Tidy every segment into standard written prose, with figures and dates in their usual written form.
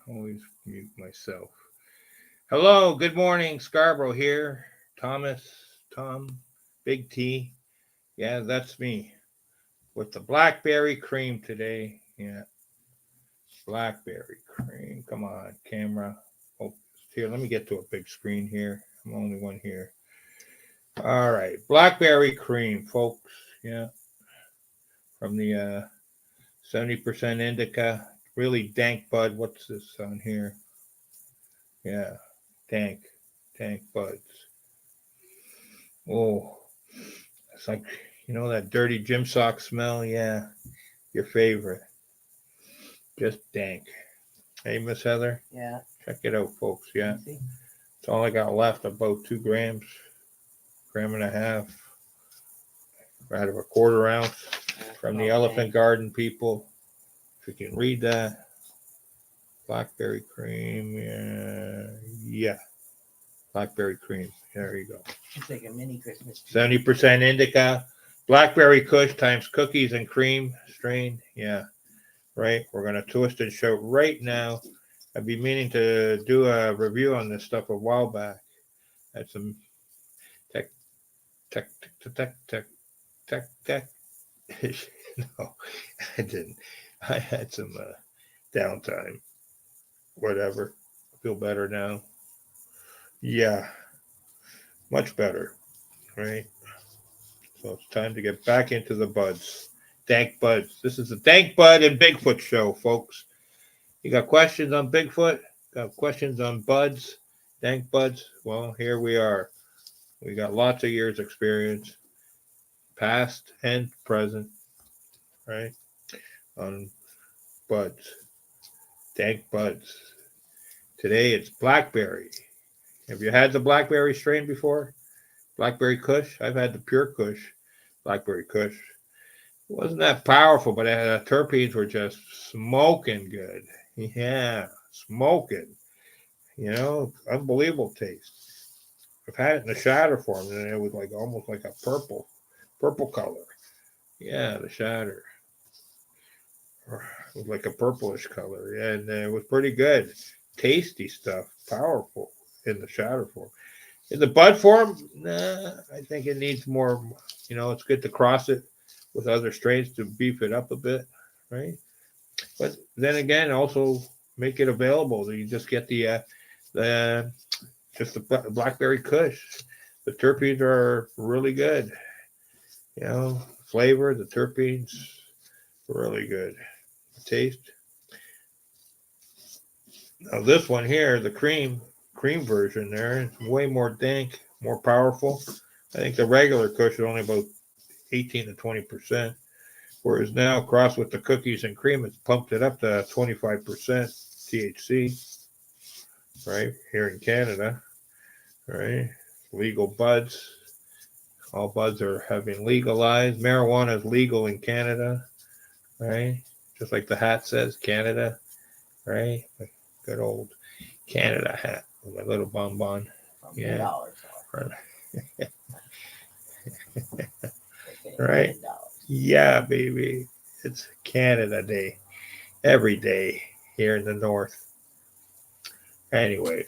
Always mute myself. Hello, good morning. Scarboro here. Tom, Big T. Yeah, that's me. With the blackberry cream today. Yeah, blackberry cream. Come on, camera. Oh, here, let me get to a big screen here. I'm the only one here. All right, blackberry cream, folks. Yeah, from the 70% indica. Really dank bud. What's this on here? Yeah, dank, dank buds. Oh, it's like, that dirty gym sock smell? Yeah, your favorite. Just dank. Hey, Miss Heather? Yeah. Check it out, folks. Yeah. See? It's all I got left, about 2 grams, gram and a half out of a quarter ounce from the Elephant Garden people. If you can read that. Blackberry cream. Yeah. Blackberry cream. There you go. It's like a mini Christmas tree. 70% indica. Blackberry Kush times cookies and cream strain. Yeah. Right? We're going to twist and show right now. I've been meaning to do a review on this stuff a while back. Had some tech. No, I didn't. I had some downtime. Whatever. I feel better now. Yeah, much better. Right? So it's time to get back into the buds. Dank buds. This is the Dank Bud and Bigfoot show, folks. You got questions on Bigfoot? Got questions on buds? Dank buds? Well, here we are. We got lots of years experience, past and present, right? On buds. Dank buds. Today it's blackberry. Have you had the blackberry strain before? Blackberry Kush? I've had the pure Kush, blackberry Kush. It wasn't that powerful, but the terpenes were just smoking good. Yeah, smoking. Unbelievable taste. I've had it in the shatter form, and it was like almost like a purple color. Yeah, the shatter. It was like a purplish color, and it was pretty good. Tasty stuff, powerful in the shatter form. In the bud form, nah, I think it needs more. It's good to cross it with other strains to beef it up a bit, right? But then again, also make it available. You just get the just the blackberry Kush. The terpenes are really good. Flavor, the terpenes, really good. Taste. Now this one here, the cream version there, is way more dank, more powerful. I think the regular Kush is only about 18 to 20%, whereas now crossed with the cookies and cream, it's pumped it up to 25% THC, right, here in Canada, right? Legal buds. All buds have been legalized. Marijuana is legal in Canada, right? Just like the hat says, Canada, right? Good old Canada hat with my little bonbon. Yeah. Right? Yeah, baby. It's Canada Day. Every day here in the north. Anyways.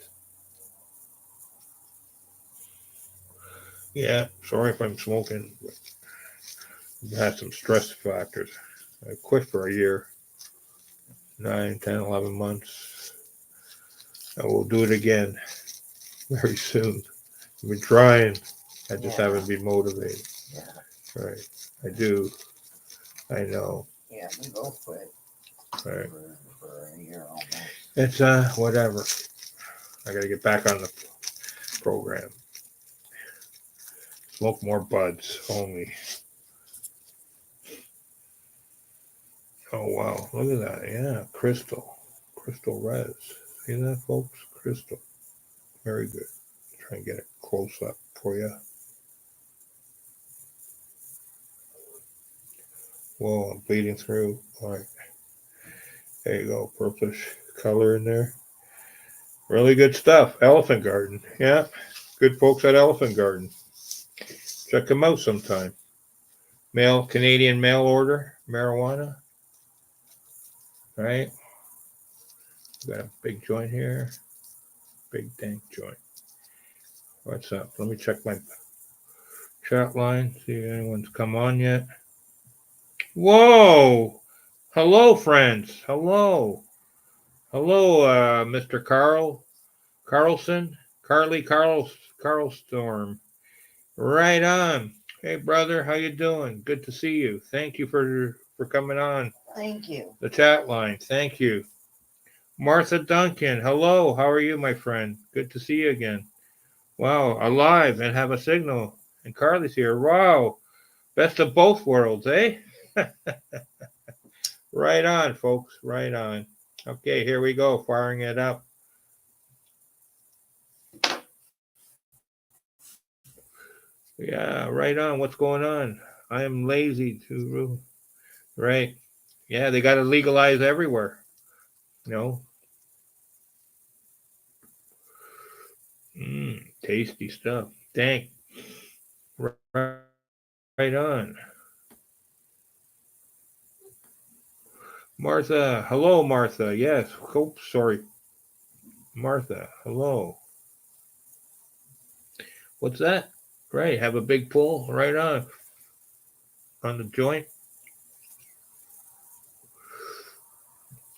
Yeah, sorry if I'm smoking. I've had some stress factors. I quit for a year. 9, 10, 11 months. I will do it again very soon. I've been trying. I just haven't been motivated. Yeah. Right. I do. I know. Yeah, we both quit. Right. For a year almost. It's whatever. I gotta get back on the program. Smoke more buds only. Oh wow, look at that. Yeah, crystal res. See that, folks? Crystal. Very good. Try and get it close up for you. Whoa, I'm bleeding through. All right. There you go. Purplish color in there. Really good stuff. Elephant Garden. Yeah. Good folks at Elephant Garden. Check them out sometime. Canadian mail order marijuana. Right? Got a big joint here. Big dank joint. What's up? Let me check my chat line. See if anyone's come on yet. Whoa! Hello, friends. Hello. Hello, Mr. Carlson, Carlstorm. Right on. Hey, brother, how you doing? Good to see you. Thank you for coming on Thank you. the chat line. Thank you. Martha Duncan, hello. How are you, my friend? Good to see you again. Wow, alive and have a signal. And Karli's here. Wow. Best of both worlds, eh? Right on, folks. Right on. Okay, here we go. Firing it up. Yeah, right on. What's going on? I am lazy to. Right. Yeah, they got to legalize everywhere. You know. Tasty stuff. Dank. Right on. Martha. Hello, Martha. Yes. Oh, sorry. Martha. Hello. What's that? Right. Have a big pull. Right on the joint.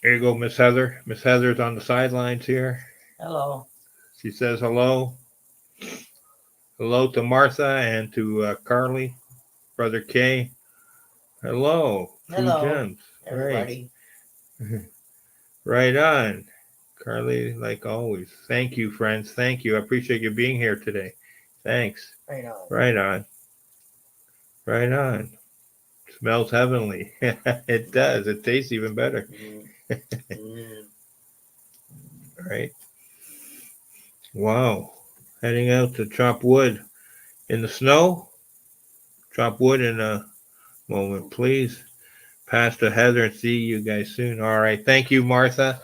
There you go, Miss Heather. Miss Heather's on the sidelines here. Hello. She says hello. Hello to Martha and to Karli, Brother K. Hello. Hello, Gems. everybody. Right. Right on. Karli, like always. Thank you, friends. Thank you. I appreciate you being here today. Thanks. Right on. Right on. Right on. Smells heavenly. It does. It tastes even better. Right. Wow. Heading out to chop wood in the snow. Chop wood in a moment, please. Pass to Heather and see you guys soon. All right. Thank you, Martha.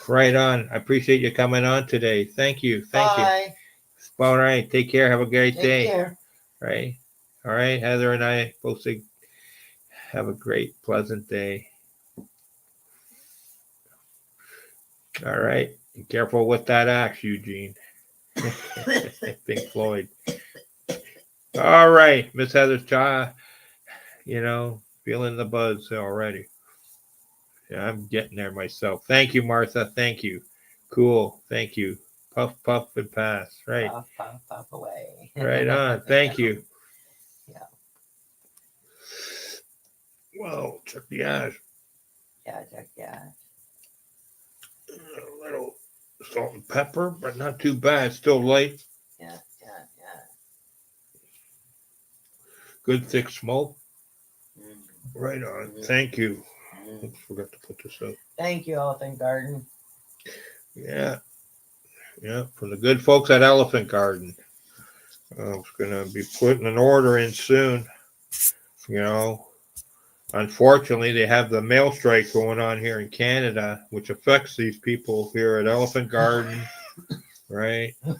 Right on. I appreciate you coming on today. Thank you. Thank you. Bye. All right. Take care. Have a great day. Take care. Right. All right. Heather and I both say have a great, pleasant day. All right. Be careful with that axe, Eugene. Pink Floyd. All right. Miss Heather's child, feeling the buzz already. Yeah, I'm getting there myself. Thank you, Martha. Thank you. Cool. Thank you. Puff, puff, and pass. Right. Puff, puff, puff away. Right on. Thank you. Yeah. Whoa, check the ash. Yeah, check yeah. A little salt and pepper, but not too bad. Still light. Yeah. Good thick smoke. Mm. Right on. Thank you. Oops, forgot to put this up. Thank you, Elephant Garden. Yeah. Yeah, from the good folks at Elephant Garden. I was going to be putting an order in soon. Unfortunately, they have the mail strike going on here in Canada, which affects these people here at Elephant Garden, right? A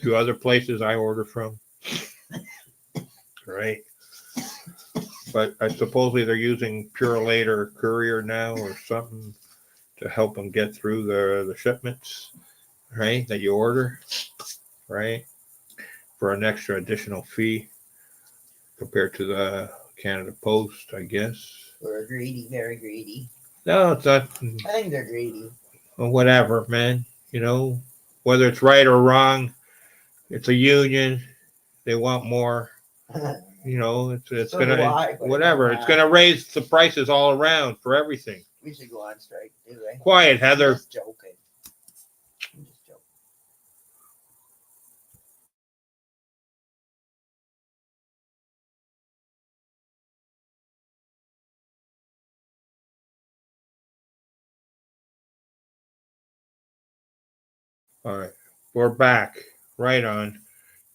few other places I order from, right? But I supposedly they're using Purolate or Courier now or something to help them get through the shipments, right? That you order, right? For an extra additional fee compared to the Canada Post, I guess. We're greedy, very greedy. No, it's not. I think they're greedy. Whatever, man. Whether it's right or wrong, it's a union. They want more. It's So gonna do I, but whatever. It's gonna raise the prices all around for everything. We should go on strike, do they? Quiet, Heather. I'm just joking. All right, we're back. Right on.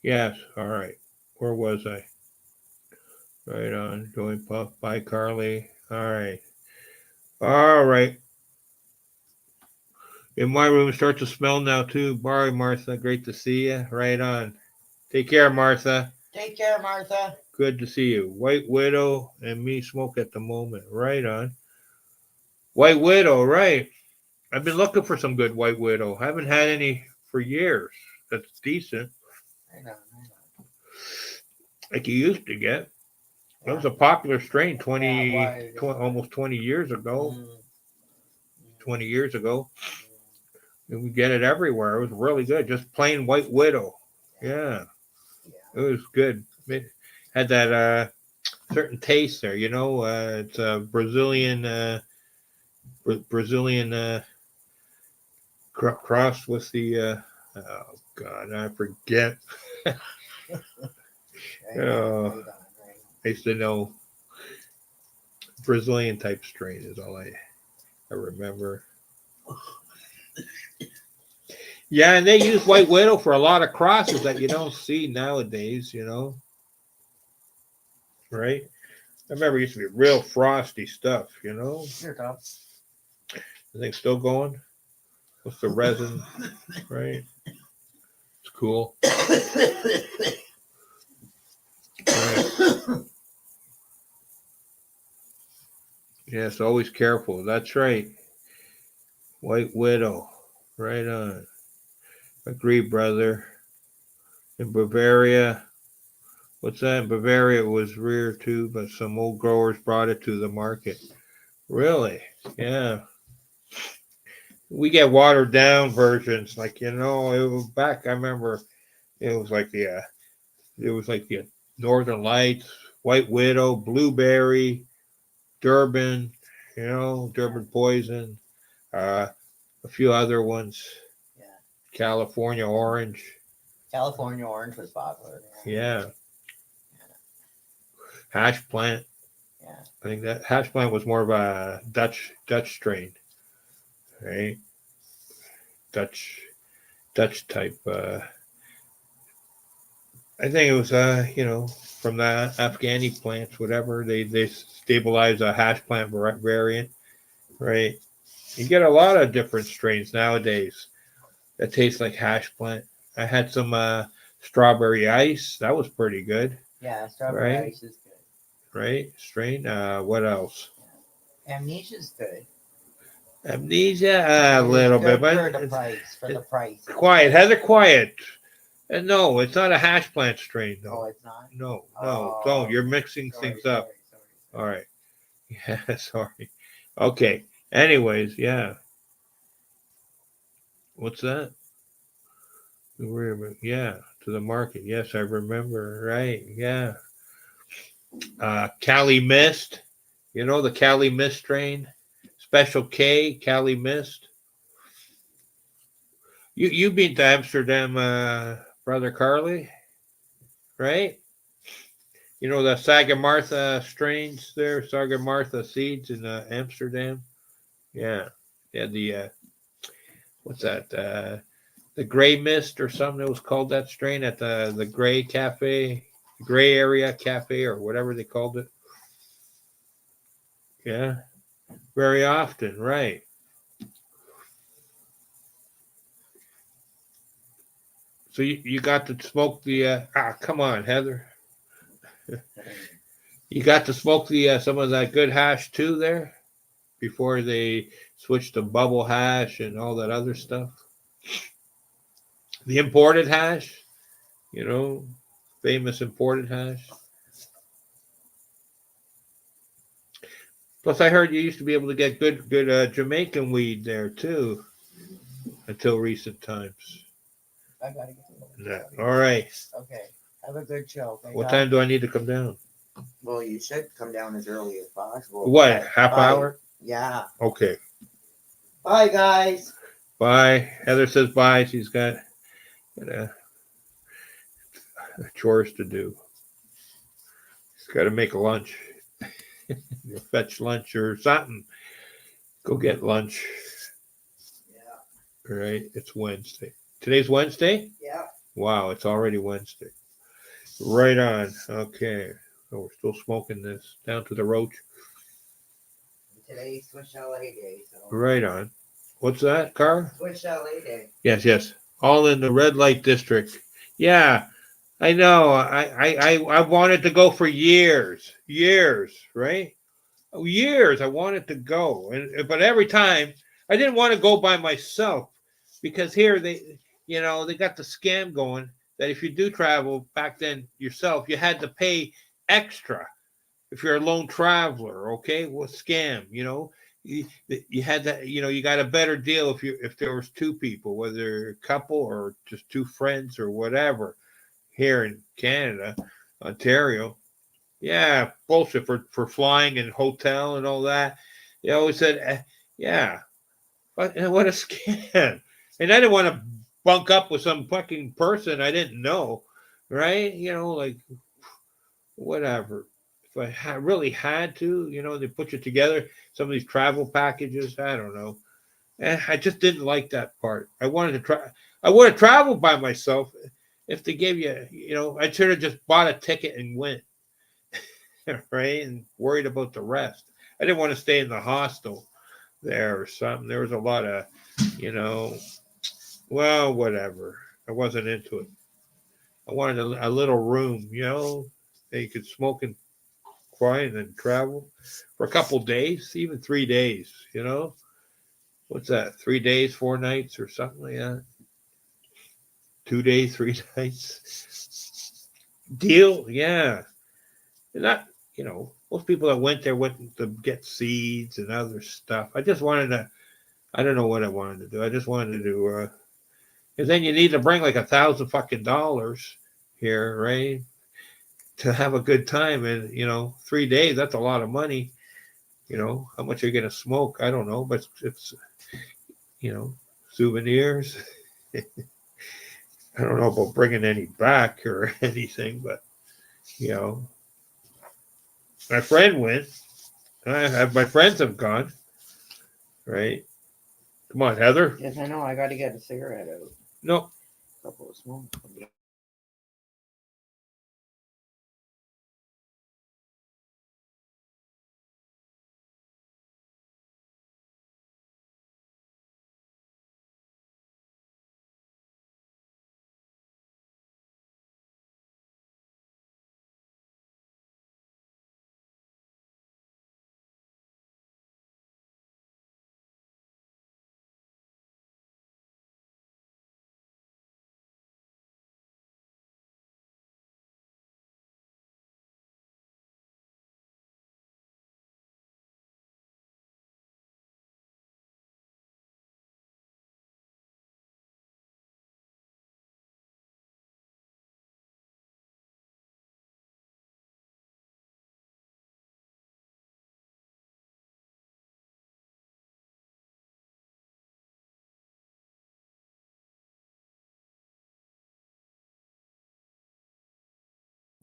Yes. All right. Where was I? Right on. Joint puff by Karli. All right. All right. In my room, it starts to smell now too. Bye, Martha. Great to see you. Right on. Take care, Martha. Take care, Martha. Good to see you. White Widow and me smoke at the moment. Right on. White Widow, right. I've been looking for some good White Widow. Haven't had any for years. That's decent, I know. like you used to get. That was Yeah. a popular strain Yeah, it was. almost 20 years ago. Mm, 20 years ago. mm, And we get it everywhere. It was really good. Just plain White Widow. Yeah, it yeah. was good. It had that certain taste there, it's a Brazilian Brazilian cross with the oh God, I forget. Right on, Oh, right on, right I used to know Brazilian type strain is all I remember. Yeah, and they use White Widow for a lot of crosses that you don't see nowadays, right? I remember it used to be real frosty stuff, Here, Tom. The thing's still going. What's the resin, right? It's cool. Right. Yes, always careful. That's right. White Widow. Right on. Agree, brother. In Bavaria, what's that? In Bavaria, it was rare too, but some old growers brought it to the market. Really? Yeah. We get watered down versions, like it was back. I remember it was like the Northern Lights, White Widow, Blueberry, Durban, Durban Poison, uh, a few other ones, Yeah. California Orange. California orange was popular. Yeah. Hash Plant. Yeah. I think that Hash Plant was more of a Dutch strain, right? Dutch type. I think it was from the Afghani plants, whatever they stabilize a hash plant variant, right? You get a lot of different strains nowadays that taste like hash plant. I had some strawberry ice. That was pretty good, Yeah, strawberry right? ice is good. Right? Strain. What else? Yeah. Amnesia's good. Amnesia, a It is little bit, good but for the price. For the price. quiet. Heather, quiet. And no, it's not a hash plant strain, Oh, though. it's not. No, Oh, don't. You're mixing sorry, things up. sorry. All right. Yeah, sorry. Okay. Anyways, yeah. What's that? Yeah, to the market. Yes, I remember. Right. Yeah. Cali Mist. You know the Cali Mist strain? Special K, Cali Mist. You've been to Amsterdam, brother Karli, right? You know the Sagamartha strains there, Sagamartha seeds in Amsterdam. Yeah, yeah. What's that? The Gray Mist or something. It was called that strain at the Gray Cafe, Gray Area Cafe, or whatever they called it. Yeah, very often, right? So you got to smoke the come on, Heather. You got to smoke the some of that good hash too there before they switched to bubble hash and all that other stuff. The imported hash, you know, famous imported hash. Plus, I heard you used to be able to get good Jamaican weed there too, until recent times. I gotta get to Yeah. All right. Okay. Have a good show. Okay, What guys? time do I need to come down? Well, you should come down as early as possible. What? Okay, Half bye. hour? Yeah. Okay. Bye, guys. Bye. Heather says bye. She's got chores to do. She's got to make lunch. Fetch lunch or something. Go get lunch. Yeah. All right. It's Wednesday. Today's Wednesday? Yeah. Wow, it's already Wednesday. Right on. Okay. So we're still smoking this down to the roach. Today's Swiss Chalet Day. So. Right on. What's that, Car? Swiss Chalet Day. Yes. All in the red light district. Yeah, I know. I wanted to go for years, right? Years. I wanted to go, but every time I didn't want to go by myself because here they got the scam going that if you do travel back then yourself, you had to pay extra if you're a lone traveler. Okay, well, scam. You had that. You got a better deal if there was two people, whether a couple or just two friends or whatever. Here in Canada, Ontario, yeah, bullshit for flying and hotel and all that. They always said, yeah, what a scam. And I didn't want to bunk up with some fucking person I didn't know, right? Like whatever. If I really had to, they put you together. Some of these travel packages, I don't know. I just didn't like that part. I wanted to try. I would have traveled by myself if they gave you, I should have just bought a ticket and went, right? And worried about the rest. I didn't want to stay in the hostel there or something. There was a lot of, you know, well, whatever. I wasn't into it. I wanted a little room, that you could smoke and quiet and then travel for a couple days, even 3 days, What's that? 3 days, 4 nights or something like that? 2 days, 3 nights. Deal? Yeah. And that, most people that went there went to get seeds and other stuff. I just wanted to, I don't know what I wanted to do. I just wanted to, because then you need to bring like $1,000 here, right? To have a good time. And, 3 days, that's a lot of money. How much are you going to smoke? I don't know, but it's, souvenirs. I don't know about bringing any back or anything, but, my friend went. My friends have gone, right? Come on, Heather. Yes, I know. I got to get a cigarette out. No. A couple of small.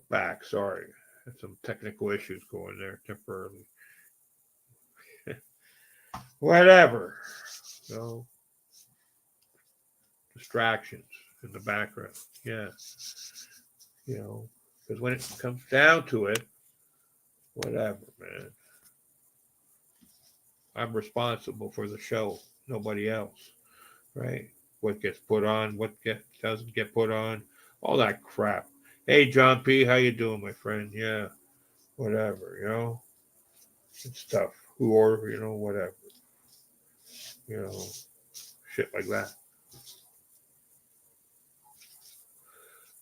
Back. Sorry. Had some technical issues going there temporarily. Whatever. No distractions in the background. Yeah. Because when it comes down to it, whatever, man. I'm responsible for the show, nobody else, right? What gets put on, doesn't get put on, all that crap. Hey, John P, how you doing, my friend? Yeah, whatever, and stuff. Who order, whatever, you know, shit like that.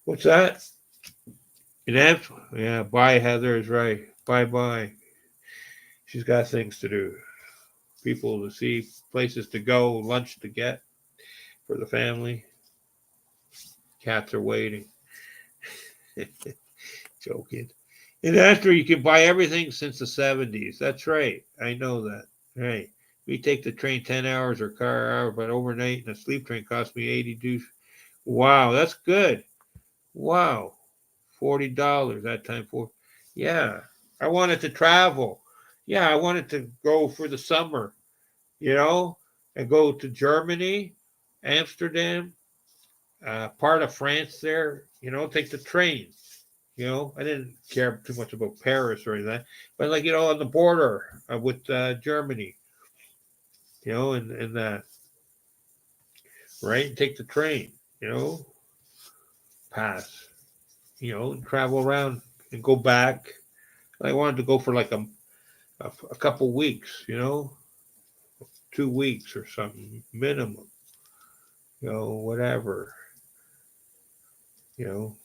What's that? An amp? Yeah, bye, Heather is right. Bye. She's got things to do. People to see, places to go, lunch to get for the family. Cats are waiting. Joking. In Astor, you can buy everything since the 70s. That's right. I know that. Right. We take the train 10 hours or car hour, but overnight and a sleep train cost me 82. Wow, that's good. Wow. $40 that time for. Yeah. I wanted to travel. Yeah, I wanted to go for the summer, and go to Germany, Amsterdam, part of France there, take the train. I didn't care too much about Paris or anything, but like on the border with Germany, and that, right? And take the train, pass, and travel around and go back. I wanted to go for like a couple weeks, 2 weeks or something minimum. Whatever. You know,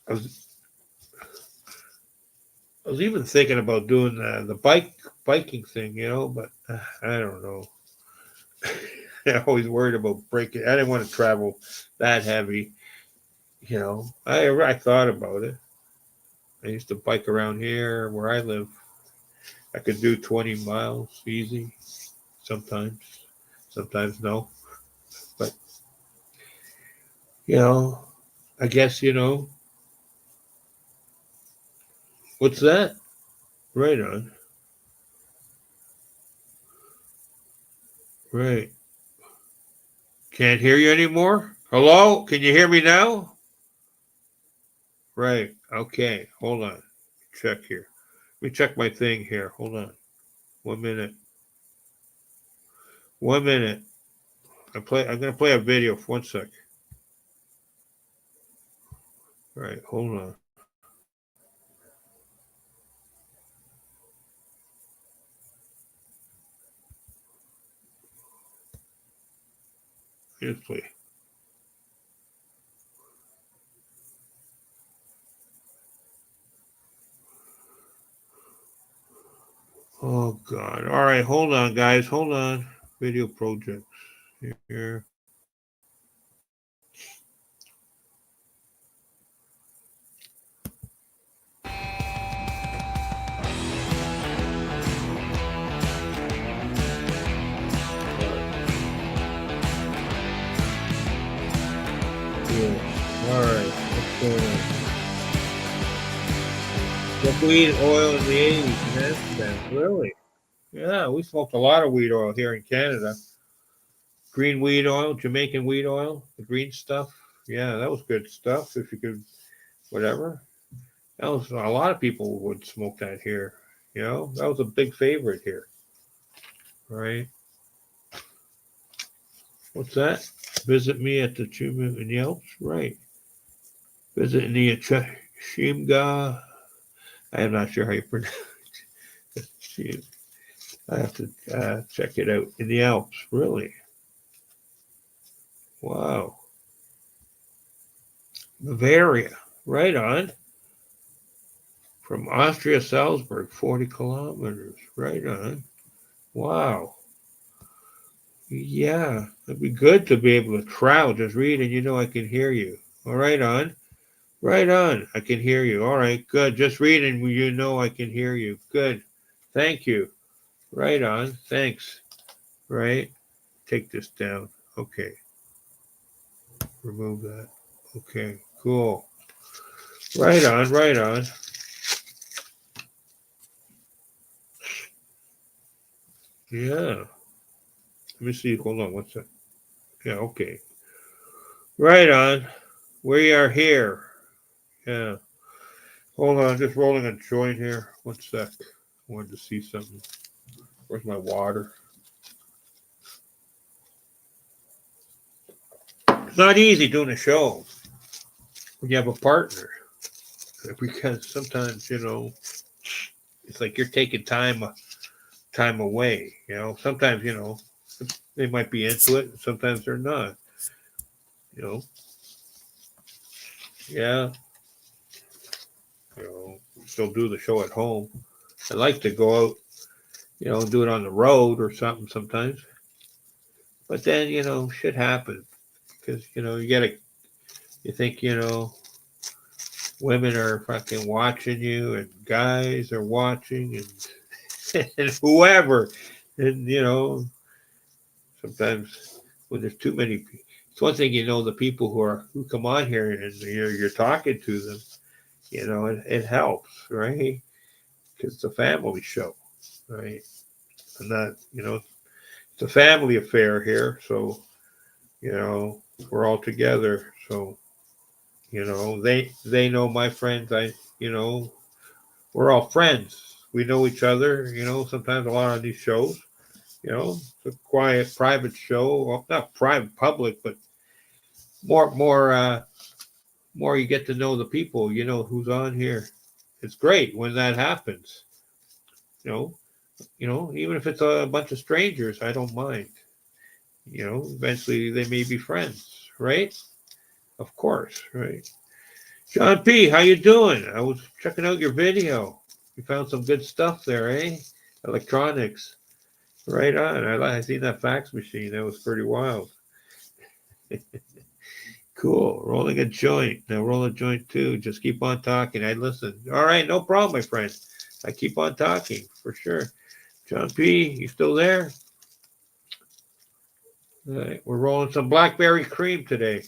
I was I was even thinking about doing the biking thing, but I don't know. I always worried about breaking. I didn't want to travel that heavy. I thought about it. I used to bike around here where I live. I could do 20 miles easy. Sometimes, sometimes no. But I guess what's that? Right on. Right. Can't hear you anymore? Hello? Can you hear me now? Right. Okay. Hold on. Check here. Let me check my thing here. Hold on. 1 minute. 1 minute. I'm gonna play a video for 1 sec. All right, hold on. Here's play. Oh God. All right, hold on, guys. Hold on. Video projects here. All right. What's going on? Smoked weed oil in the 80s, man. Really? Yeah, we smoked a lot of weed oil here in Canada. Green weed oil, Jamaican weed oil, the green stuff. Yeah, that was good stuff. If you could, whatever. That was a lot of people would smoke that here. That was a big favorite here. Right? What's that? Visit me at the Chima in the Alps? Right. Visit in the Shimga. I am not sure how you pronounce it. I have to check it out. In the Alps. Really? Wow. Bavaria. Right on. From Austria, Salzburg, 40 kilometers. Right on. Wow. Yeah. It'd be good to be able to travel. Just read and I can hear you. All right on. Right on. I can hear you. All right, good. Just reading, I can hear you. Good. Thank you. Right on. Thanks. Right. Take this down. Okay. Remove that. Okay. Cool. Right on. Right on. Yeah. Let me see. Hold on. What's that? Yeah. Okay. Right on. We are here. Yeah. Hold on. Just rolling a joint here. 1 sec. I wanted to see something. Where's my water? It's not easy doing a show when you have a partner, because sometimes it's like you're taking time away. Sometimes they might be into it, and sometimes they're not. You know, yeah. Still do the show at home. I like to go out, do it on the road or something sometimes. But then shit happens because you think women are fucking watching you and guys are watching and whoever. And, sometimes when there's too many people, it's one thing, the people who come on here and you're talking to them, it helps, right? Because it's a family show, right? And that, it's a family affair here. So, we're all together. So, they know my friends. We're all friends. We know each other, sometimes a lot on these shows, it's a quiet, private show. Well, not private, public, but more you get to know the people, who's on here. It's great when that happens, You know, even if it's a bunch of strangers, I don't mind. You know, eventually they may be friends, right? Of course, right? John P, how you doing? I was checking out your video. You found some good stuff there, eh? Electronics. Right on. I seen that fax machine. That was pretty wild. Cool. Rolling a joint. Now roll a joint too. Just keep on talking. I listen. All right, no problem, my friend. I keep on talking for sure. John P, you still there? All right, we're rolling some blackberry cream today.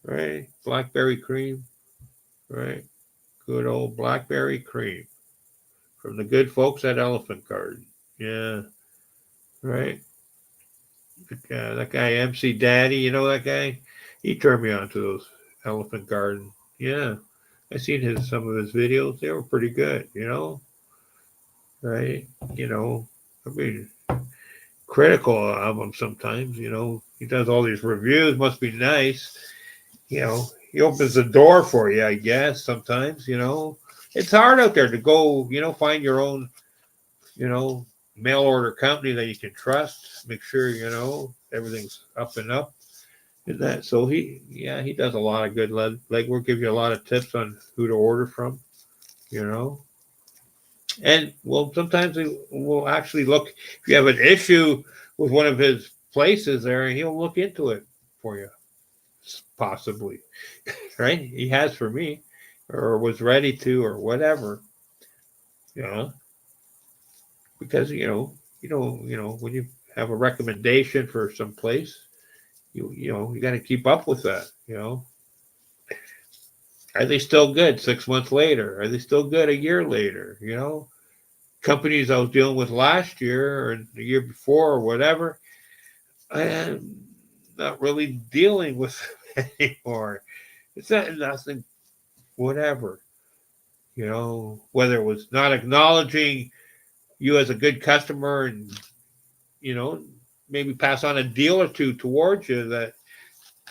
Right? Blackberry cream. Right? Good old blackberry cream from the good folks at Elephant Garden. Yeah. Right? That guy MC Daddy, you know that guy? He turned me on to those Elephant Garden. Yeah. I seen some of his videos. They were pretty good, you know? Right? You know, I mean, critical of him sometimes, you know. He does all these reviews, must be nice. You know, he opens the door for you, I guess, sometimes, you know. It's hard out there to go, you know, find your own, you know, mail order company that you can trust. Make sure, you know, everything's up and up. And that, so he does a lot of good legwork, give you a lot of tips on who to order from, you know. And well, sometimes we'll actually look if you have an issue with one of his places there, and he'll look into it for you, possibly, right? He has for me, or was ready to, or whatever, you know, because you know when you have a recommendation for some place, you know you got to keep up with that, you know. Are they still good 6 months later? Are they still good a year later? You know, companies I was dealing with last year or the year before or whatever, I'm not really dealing with anymore. It's not nothing, whatever. You know, whether it was not acknowledging you as a good customer and, you know, maybe pass on a deal or two towards you that,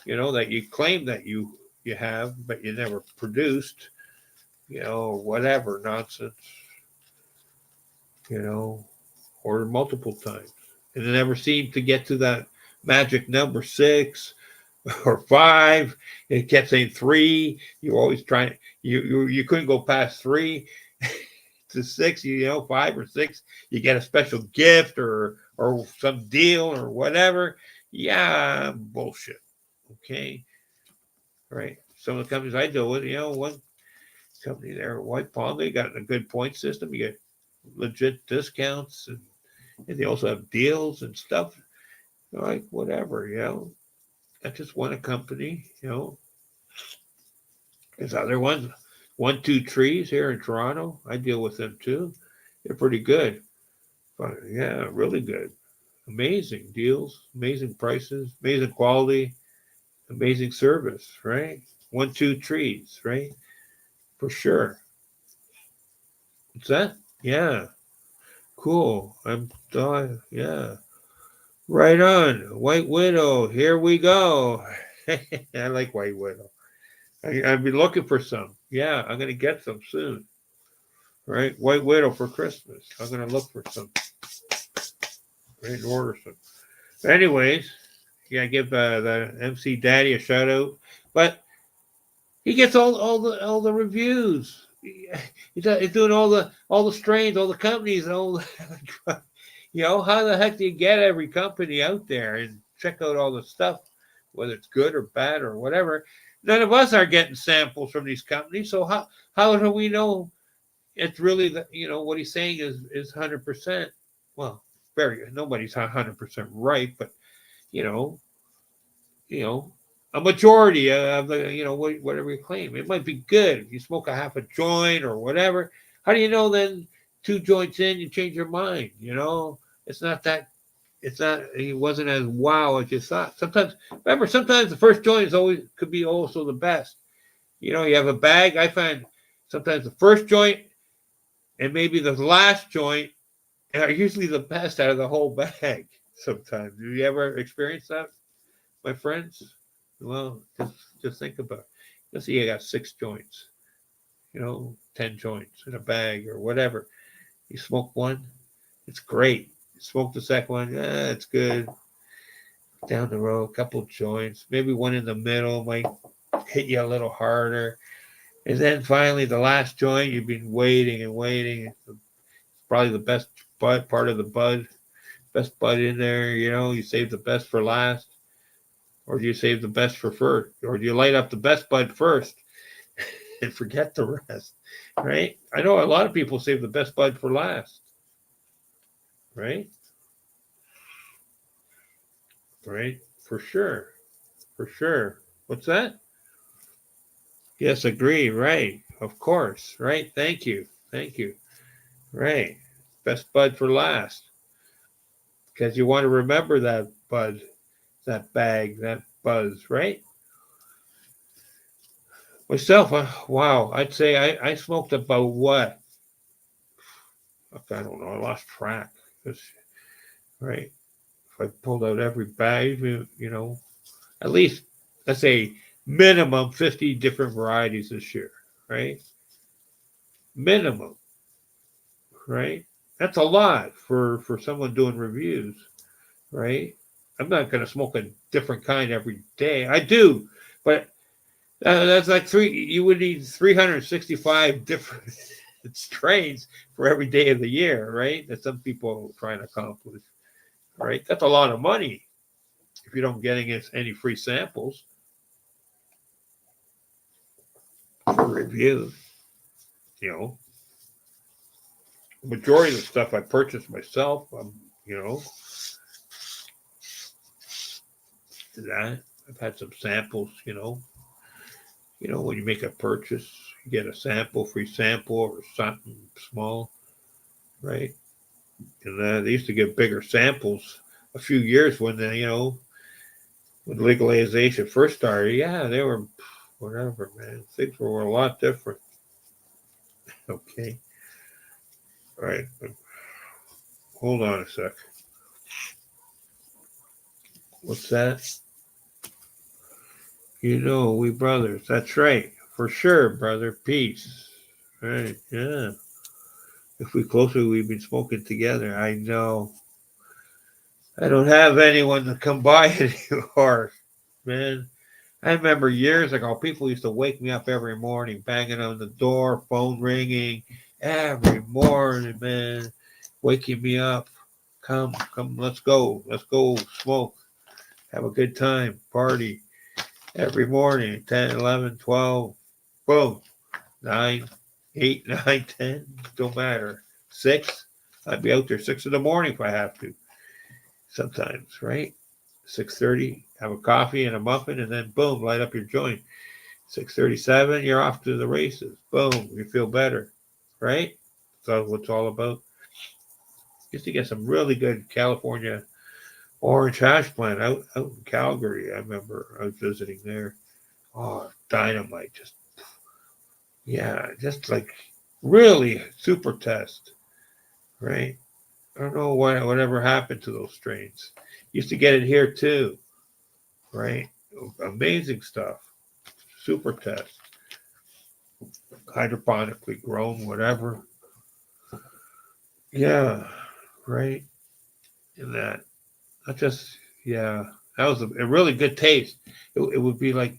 you know, that you claim that you have, but you never produced, you know, whatever nonsense, you know, order multiple times. And it never seemed to get to that magic number 6 or 5. It kept saying 3. You always trying you couldn't go past 3 to 6, you know, 5 or 6. You get a special gift or some deal or whatever. Yeah, bullshit. Okay. Right. Some of the companies I deal with, you know, one company there, White Palm, they got a good point system. You get legit discounts and they also have deals and stuff. Like whatever, you know. That's just one company, you know. There's other ones. 1 2 Trees here in Toronto. I deal with them too. They're pretty good. But yeah, really good. Amazing deals, amazing prices, amazing quality, amazing service, right? 1 2 Trees, right? For sure. What's that? Yeah. Cool. Yeah. Right on. White Widow. Here we go. I like White Widow. I've been looking for some. Yeah, I'm gonna get some soon. Right, White Widow for Christmas. I'm gonna look for some. Right, and order some. Anyways, yeah, give the MC Daddy a shout out. But he gets all the reviews. He's doing all the strains, all the companies, all the, you know, how the heck do you get every company out there and check out all the stuff, whether it's good or bad or whatever? None of us are getting samples from these companies, so how do we know it's really you know what he's saying is 100%? Well, very nobody's 100% right, but you know you know, a majority of the, you know, whatever you claim. It might be good. If you smoke a half a joint or whatever, how do you know then 2 joints in you change your mind? You know, it's not that. It's not. It wasn't as wow as you thought. Sometimes, remember, sometimes the first joint is always could be also the best. You know, you have a bag. I find sometimes the first joint and maybe the last joint are usually the best out of the whole bag. Sometimes, do you ever experience that, my friends? Well, just think about it. Let's say you got 6 joints, you know, 10 joints in a bag or whatever. You smoke one, It's great. Smoke the second one, it's good. Down the road, a couple joints, maybe one in the middle might hit you a little harder. And then finally, the last joint, you've been waiting and waiting. It's probably the best part of the bud, best bud in there. You save the best for last, or do you save the best for first, or do you light up the best bud first and forget the rest? Right? I know a lot of people save the best bud for last. Right? Right? For sure. For sure. What's that? Yes, agree. Right. Of course. Right. Thank you. Thank you. Right. Best bud for last. Because you want to remember that bud, that bag, that buzz, right? Myself, wow, I'd say I smoked about what? I don't know. I lost track. Right. If I pulled out every bag, at least, let's say, minimum 50 different varieties this year, right? Minimum, right? That's a lot for someone doing reviews, right? I'm not going to smoke a different kind every day. I do, but that's like you would need 365 different strains for every day of the year, right? That some people are trying to accomplish, right? That's a lot of money if you don't get any free samples for reviews. You know, the majority of the stuff I purchased myself, you know, that I've had some samples. When you make a purchase, you get a free sample or something small, right? And they used to give bigger samples a few years when when legalization first started. Yeah, they were whatever, man. Things were a lot different. Okay, all right. Hold on a sec. What's that? We brothers. That's right. For sure, brother. Peace. Right. Yeah. If we closer, we've been smoking together. I know. I don't have anyone to come by anymore, man. I remember years ago, people used to wake me up every morning, banging on the door, phone ringing, every morning, man, waking me up. Come, let's go smoke, have a good time, party every morning, 10, 11, 12, boom, 9, 8, 9, 10, don't matter. 6, I'd be out there 6 in the morning if I have to. Sometimes, right? 6:30, have a coffee and a muffin, and then boom, light up your joint. 6:37, you're off to the races. Boom, you feel better, right? That's what it's all about. Used to get some really good California orange hash plant out in Calgary. I remember I was visiting there. Oh, dynamite! Just like really super test, right? I don't know whatever happened to those strains. Used to get it here too, right? Amazing stuff. Super test. Hydroponically grown, whatever. Yeah, right. And that just, yeah, that was a really good taste. It would be like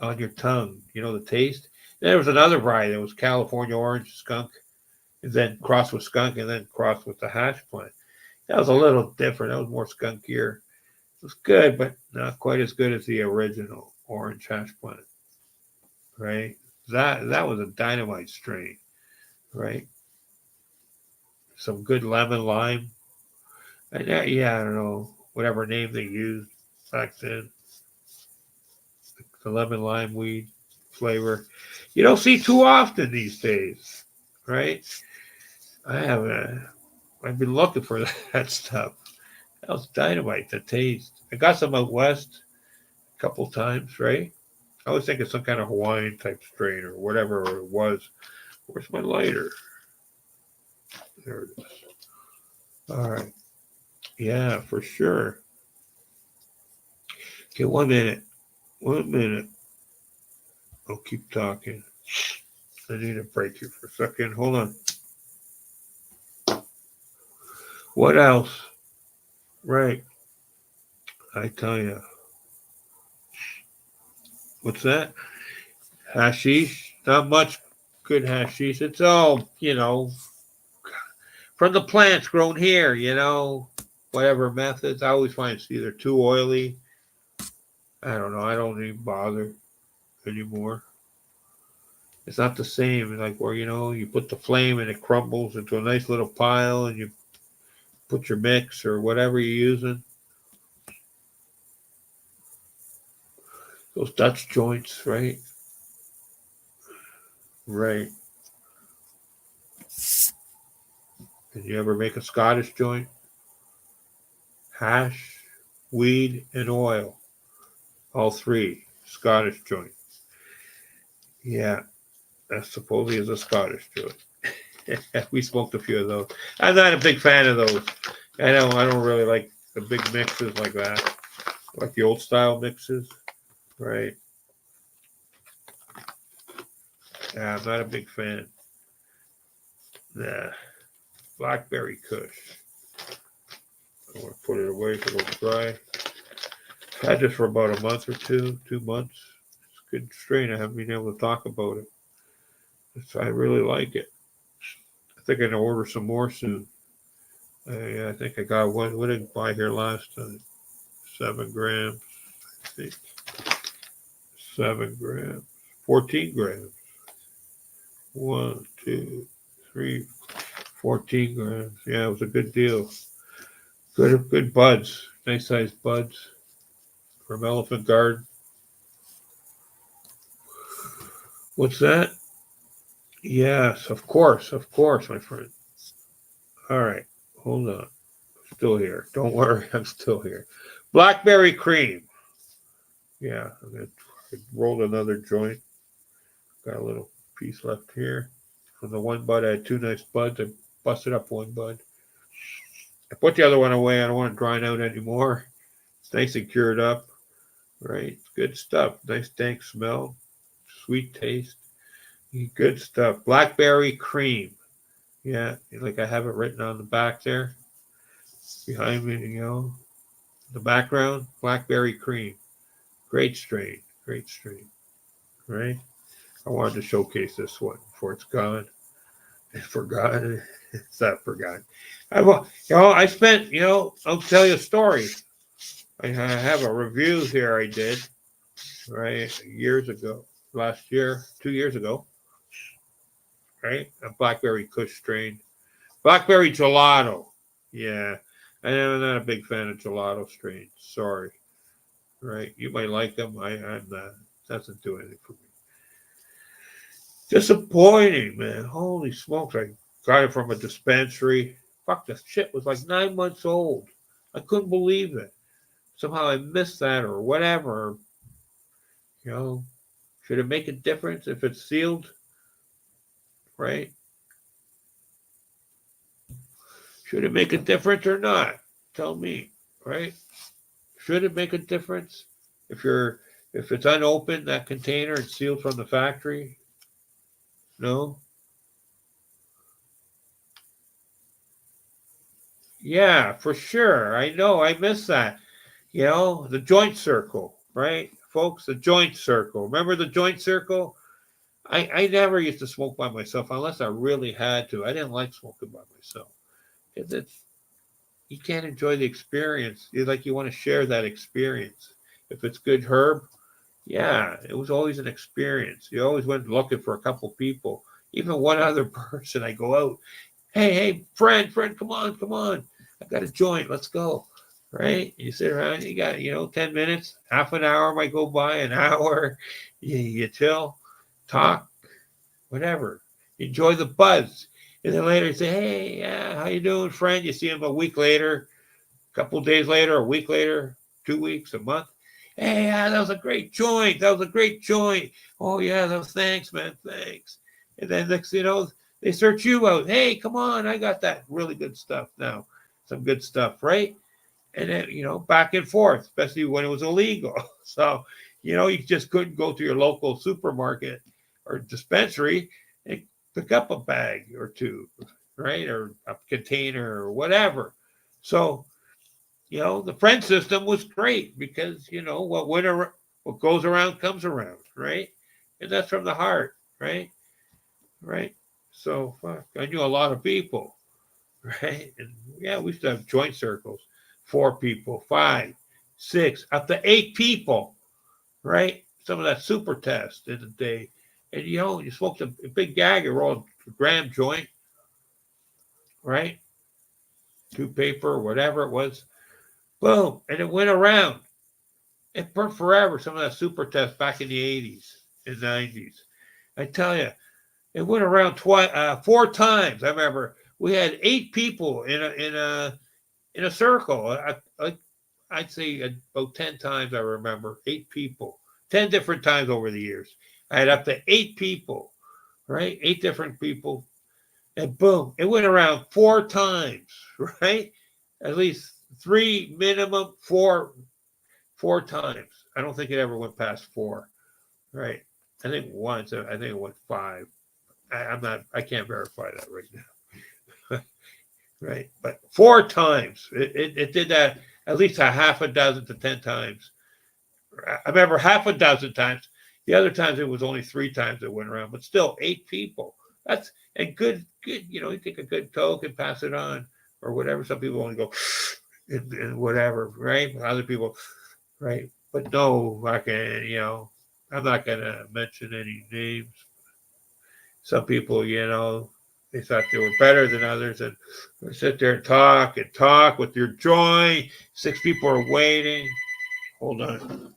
on your tongue, the taste. And there was another variety that was California orange skunk, and then crossed with skunk, and then crossed with the hash plant. That was a little different. That was more skunkier. It was good, but not quite as good as the original orange hash plant, right? That was a dynamite strain, right? Some good lemon lime. And yeah, I don't know, whatever name they used back then. The lemon lime weed flavor. You don't see too often these days, right? I haven't. I've been looking for that stuff. That was dynamite, the taste. I got some out west a couple times, right? I was thinking some kind of Hawaiian type strain or whatever it was. Where's my lighter? There it is. All right. Yeah, for sure. Okay, 1 minute. 1 minute. I'll keep talking. I need a break here for a second. Hold on. What else? Right. I tell you. What's that? Hashish. Not much good hashish. It's all, from the plants grown here, whatever methods. I always find it's either too oily. I don't know. I don't even bother anymore. It's not the same like where, you put the flame and it crumbles into a nice little pile and you put your mix or whatever you're using. Those Dutch joints, right? Right. Did you ever make a Scottish joint? Hash, weed, and oil. All three. Scottish joint. Yeah, that supposedly is a Scottish joint. We smoked a few of those. I'm not a big fan of those. I don't really like the big mixes like that. Like the old style mixes. Right. Yeah, I'm not a big fan. Nah. Blackberry Kush. I want to put it away so it'll dry. I've had this for about a month or 2 months. It's a good strain. I haven't been able to talk about it. I really like it. I think I'm going to order some more soon. I think I got one. What did I buy here last time? 7 grams. I think 7 grams. 14 grams. 1, 2, 3, 14 grams. Yeah, it was a good deal. Good buds. Nice sized buds from Elephant Garden. What's that? Yes, of course, my friend. All right, hold on. I'm still here. Don't worry, I'm still here. Blackberry cream. Yeah, I rolled another joint. Got a little piece left here. From the one bud, I had 2 nice buds. I busted up one bud. I put the other one away. I don't want it drying out anymore. It's nice and cured up. Right? Good stuff. Nice dank smell. Sweet taste. Good stuff. Blackberry cream. Yeah, like I have it written on the back there. Behind me, the background. Blackberry cream. Great strain. Great strain. Right? I wanted to showcase this one before it's gone. It's forgotten. It's not forgotten. I spent, I'll tell you a story. I have a review here I did, right, years ago, last year, 2 years ago, right? A Blackberry Kush strain. Blackberry gelato. Yeah. I'm not a big fan of gelato strains. Sorry. Right? You might like them. I'm not. Doesn't do anything for me. Disappointing, man. Holy smokes. I got it from a dispensary. Fuck, the shit was like 9 months old. I couldn't believe it. Somehow I missed that or whatever. You know, should it make a difference if it's sealed? Right? Should it make a difference or not? Tell me, right? Should it make a difference if it's unopened, that container, it's sealed from the factory? No? Yeah, for sure. I know. I miss that. The joint circle, right? Folks, the joint circle. Remember the joint circle? I never used to smoke by myself unless I really had to. I didn't like smoking by myself. It's you can't enjoy the experience. You want to share that experience. If it's good herb, yeah, it was always an experience. You always went looking for a couple people, even one other person. I go out, hey, friend, come on. I got a joint. Let's go. Right? You sit around, you got, 10 minutes, half an hour might go by, an hour. You chill, talk, whatever. Enjoy the buzz. And then later you say, hey, how you doing, friend? You see him a week later, a couple of days later, a week later, 2 weeks, a month. Hey, that was a great joint. Oh, yeah, thanks, man. Thanks. And then next, they search you out. Hey, come on. I got that really good stuff now. Some good stuff, right? And then, back and forth, especially when it was illegal. So, you just couldn't go to your local supermarket or dispensary and pick up a bag or two, right? Or a container or whatever. So, the friend system was great because, what goes around comes around, right? And that's from the heart, right? Right. So, fuck, I knew a lot of people, right? And yeah, we used to have joint circles, 4 people, 5, 6, up to 8 people, right? Some of that super test in the day. And, you smoked a big gag, you rolled a gram joint, right? Two paper, whatever it was. Boom. And it went around. It burnt forever. Some of that super test back in the 80s and 90s. I tell you, it went around 4 times. I remember we had 8 people in a circle. I'd say about 10 times. I remember 8 people, 10 different times over the years. I had up to 8 people, right? 8 different people, and boom, it went around 4 times, right? At least three minimum, 4 times. I don't think it ever went past 4, right? I think once. I think it went 5. I'm not. I can't verify that right now. Right, but 4 times it did that at least a half a dozen to 10 times. I remember half a dozen times. The other times it was only 3 times it went around, but still 8 people. That's and good. You take a good toke and pass it on or whatever. Some people only go and whatever, right? Other people, right? But no, I can. I'm not gonna mention any names. Some people, they thought they were better than others and sit there and talk with your joy. 6 people are waiting. Hold on.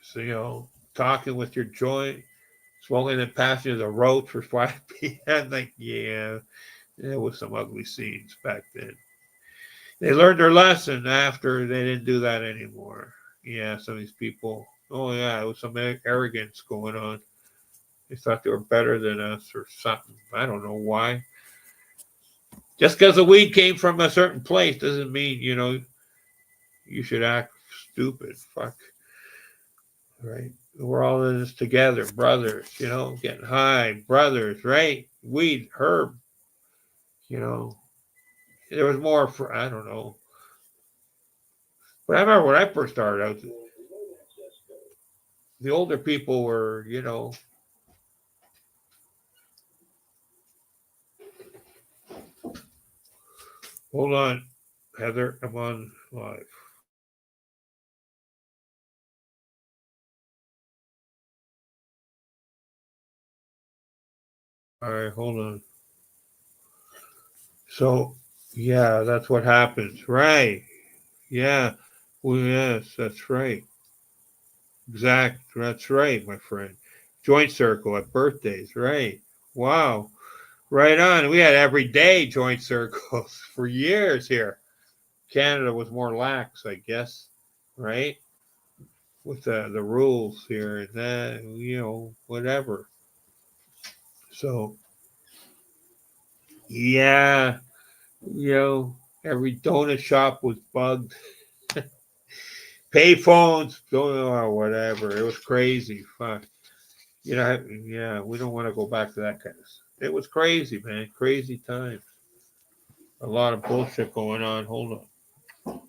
So, talking with your joint, smoking and passing the roach for 5 p.m. Like, yeah, there was some ugly scenes back then. They learned their lesson after they didn't do that anymore. Yeah, some of these people, oh, yeah, it was some arrogance going on. They thought they were better than us or something. I don't know why. Just because the weed came from a certain place doesn't mean, you should act stupid. Fuck. Right? We're all in this together, brothers, getting high, brothers, right? Weed, herb, you know. There was more for, I don't know. But I remember when I first started out, the older people were, hold on, Heather, I'm on live. All right, hold on. So, yeah, that's what happens. Right. Yeah. Well, yes, that's right. Exact. That's right, my friend. Joint circle at birthdays. Right. Wow. Right on. We had everyday joint circles for years here. Canada was more lax, I guess. Right. With the rules here and that, whatever. So, yeah, every donut shop was bugged. Payphones, or whatever. It was crazy. Fuck. Yeah, we don't want to go back to that kind of stuff. It was crazy, man. Crazy times. A lot of bullshit going on. Hold on.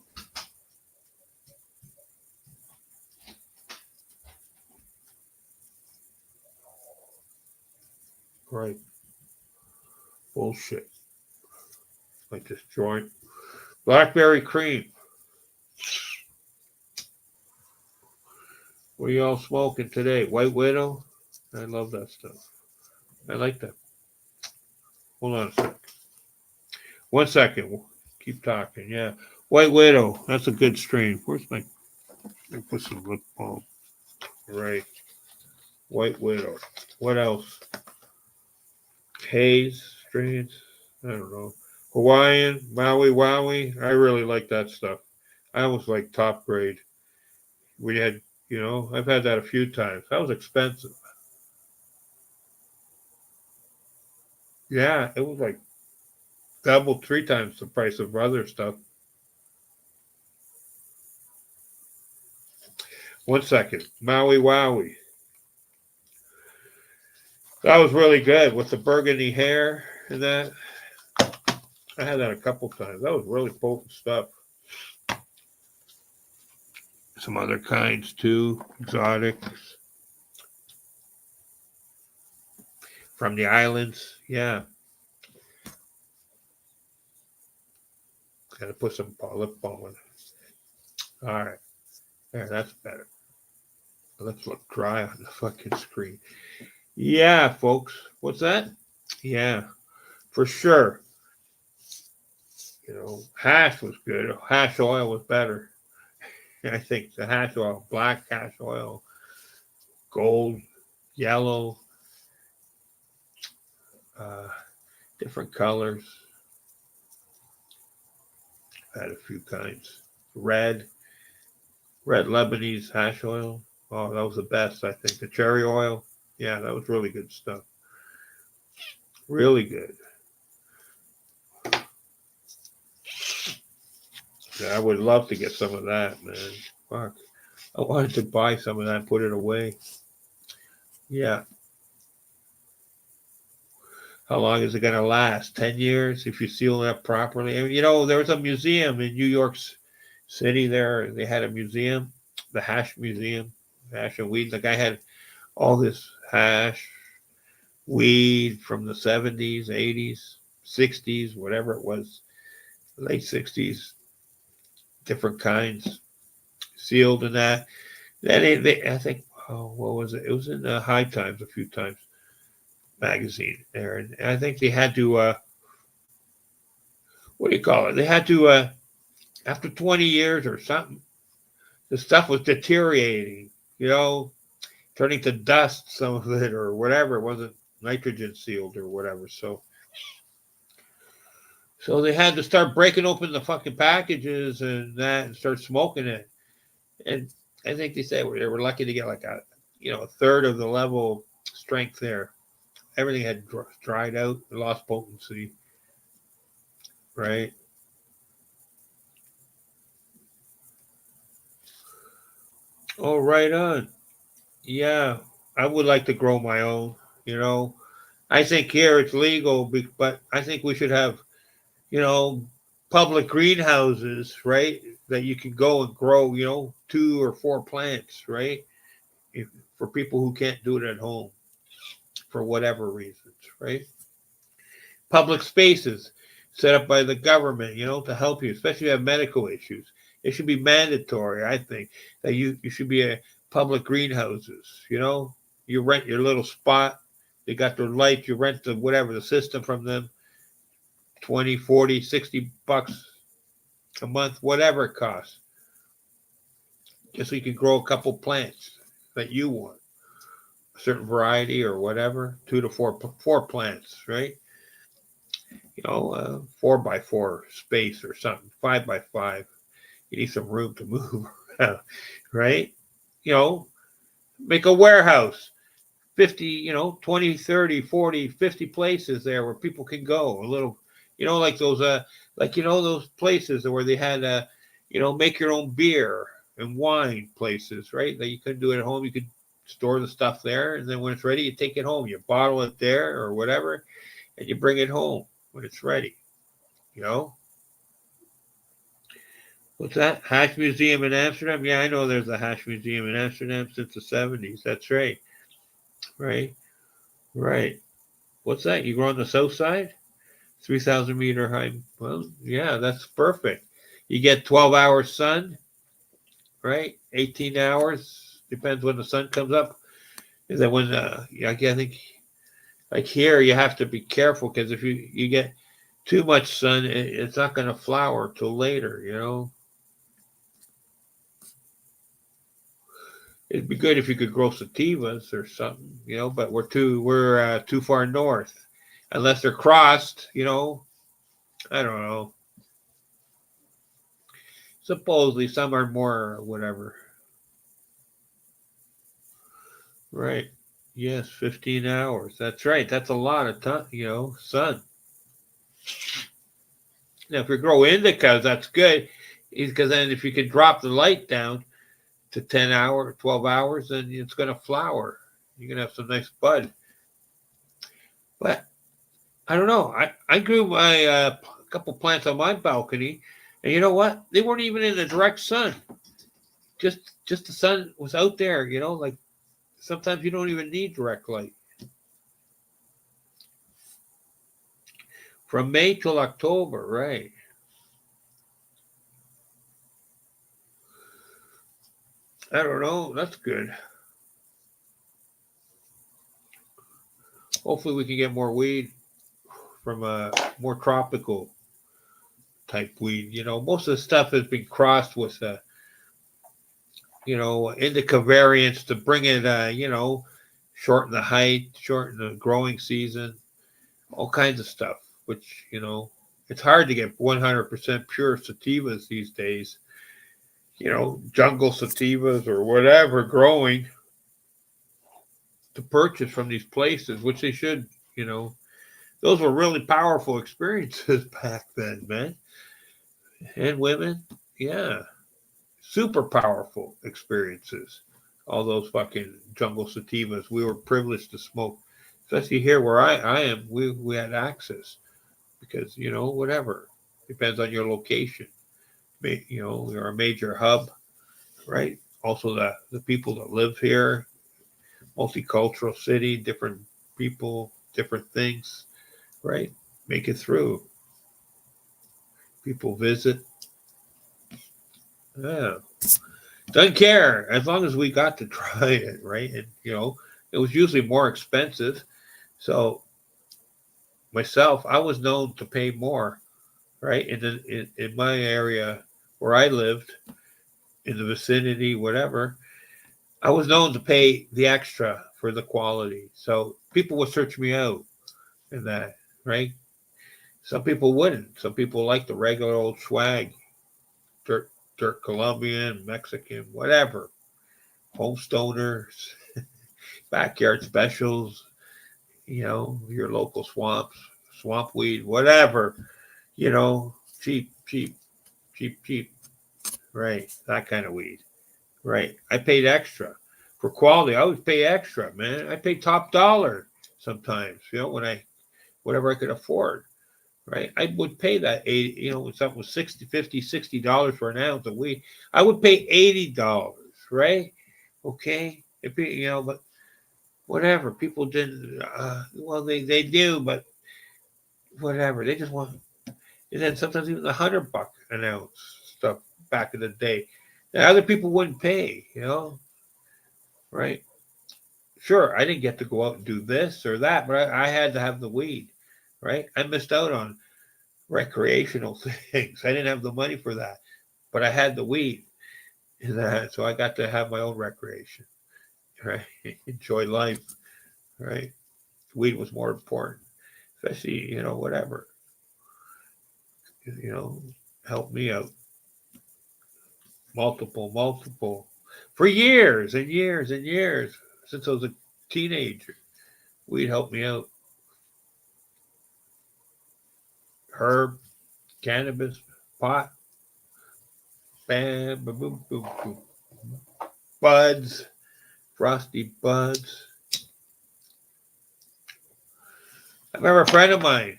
Right. Bullshit. Like this joint. Blackberry cream. What are y'all smoking today? White Widow? I love that stuff. I like that. Hold on a sec. 1 second. Keep talking. Yeah. White Widow. That's a good strain. Where's my. Let me put some lip balm. Right. White Widow. What else? Haze strains. I don't know. Hawaiian, Maui Wowie. I really like that stuff. I was like top grade. We had, I've had that a few times. That was expensive. Yeah, it was like double, 3 times the price of other stuff. 1 second. Maui Wowie. That was really good with the burgundy hair and that. I had that a couple times. That was really potent stuff. Some other kinds too, exotics from the islands. Yeah, gotta put some lip balm in it. All right, there, that's better. Let's look dry on the fucking screen. Yeah, folks. What's that? Yeah, for sure. Hash was good. Hash oil was better. I think the hash oil, black hash oil, gold, yellow, uh, different colors. Had a few kinds. Red Lebanese hash oil. Oh, that was the best, I think. The cherry oil. Yeah, that was really good stuff. Really good. Yeah, I would love to get some of that, man. Fuck. I wanted to buy some of that and put it away. Yeah. How long is it going to last? 10 years if you seal it up properly? I mean, there was a museum in New York City there. They had a museum, the Hash Museum, hash and weed. The guy had all this hash, weed from the 70s, 80s, 60s, whatever it was, late 60s, different kinds, sealed in that. Then I think, what was it? It was in the High Times a few times magazine there. And I think they had to, what do you call it? They had to, after 20 years or something, the stuff was deteriorating, turning to dust, some of it, or whatever. It wasn't nitrogen sealed or whatever. So they had to start breaking open the fucking packages and that and start smoking it. And I think they said they were lucky to get like a third of the level strength there. Everything had dried out, lost potency, right? Oh, right on. Yeah, I would like to grow my own. You know, I think here it's legal, but I think we should have you know, public greenhouses, right? That you can go and grow, 2 or 4 plants, right? If, for people who can't do it at home for whatever reasons, right? Public spaces set up by the government, to help you, especially if you have medical issues. It should be mandatory, I think, that you should be a public greenhouses, You rent your little spot, they got their lights, you rent the system from them, 20, 40, $60 a month, whatever it costs, just so you can grow a couple plants that you want, a certain variety or whatever, 2 to 4 plants, right? 4x4 space or something, 5x5. You need some room to move around, right? You know, make a warehouse, 50, 20, 30, 40, 50 places there where people can go. A little, like those, those places where they had, make your own beer and wine places, right? That you couldn't do it at home. You could store the stuff there, and then when it's ready, you take it home. You bottle it there or whatever, and you bring it home when it's ready. What's that? Hash Museum in Amsterdam? Yeah, I know there's a Hash Museum in Amsterdam since the 70s. That's right. Right. Right. What's that? You grow on the south side? 3,000 meter high. Well, yeah, that's perfect. You get 12 hours sun, right? 18 hours. Depends when the sun comes up. And then when, I think, like here, you have to be careful because if you get too much sun, it's not going to flower till later. It'd be good if you could grow sativas or something, but we're too far north. Unless they're crossed, I don't know. Supposedly some are more whatever. Right. Yes, 15 hours. That's right. That's a lot of time, sun. Now, if you grow indicas, that's good. Because then if you can drop the light down to 10 hours, 12 hours, then it's going to flower. You're going to have some nice bud. But I don't know. I grew my couple plants on my balcony, and you know what? They weren't even in the direct sun. Just the sun was out there. Like sometimes you don't even need direct light. From May till October, right? I don't know. That's good. Hopefully, we can get more weed from a more tropical type weed. Most of the stuff has been crossed with indica variants to bring it, shorten the height, shorten the growing season, all kinds of stuff. Which it's hard to get 100% pure sativas these days. Jungle sativas or whatever growing to purchase from these places, which they should. You know, those were really powerful experiences back then, man, and women. Yeah, super powerful experiences. All those fucking jungle sativas. We were privileged to smoke, especially here where I am. We had access because whatever depends on your location. You're a major hub, right? Also, the people that live here, multicultural city, different people, different things, right? Make it through. People visit. Yeah. Doesn't care as long as we got to try it, right? And it was usually more expensive. So myself, I was known to pay more, right? In my area where I lived, in the vicinity, whatever, I was known to pay the extra for the quality. So people would search me out in that, right? Some people wouldn't. Some people like the regular old swag, dirt Colombian, Mexican, whatever. Homestoners, backyard specials, your local swamps, swamp weed, whatever, cheap, cheap, cheap, cheap, right? That kind of weed, right? I paid extra for quality. I always pay extra, man. I pay top dollar sometimes, whatever I could afford, right? I would pay that 80, when something was 60, 50, $60 for an ounce of weed, I would pay $80, right? Okay. But whatever. People didn't, well, they do, but whatever. They just want, and then sometimes even $100 an ounce stuff back in the day. Now, other people wouldn't pay, right? Sure, I didn't get to go out and do this or that, but I had to have the weed, right? I missed out on recreational things. I didn't have the money for that, but I had the weed, and so I got to have my own recreation, right? Enjoy life, right? Weed was more important, especially whatever, you know, help me out multiple for years and years and years since I was a teenager. Weed helped me out. Herb, cannabis, pot, bam, boom, boom, boom, boom. Buds, frosty buds. I remember a friend of mine,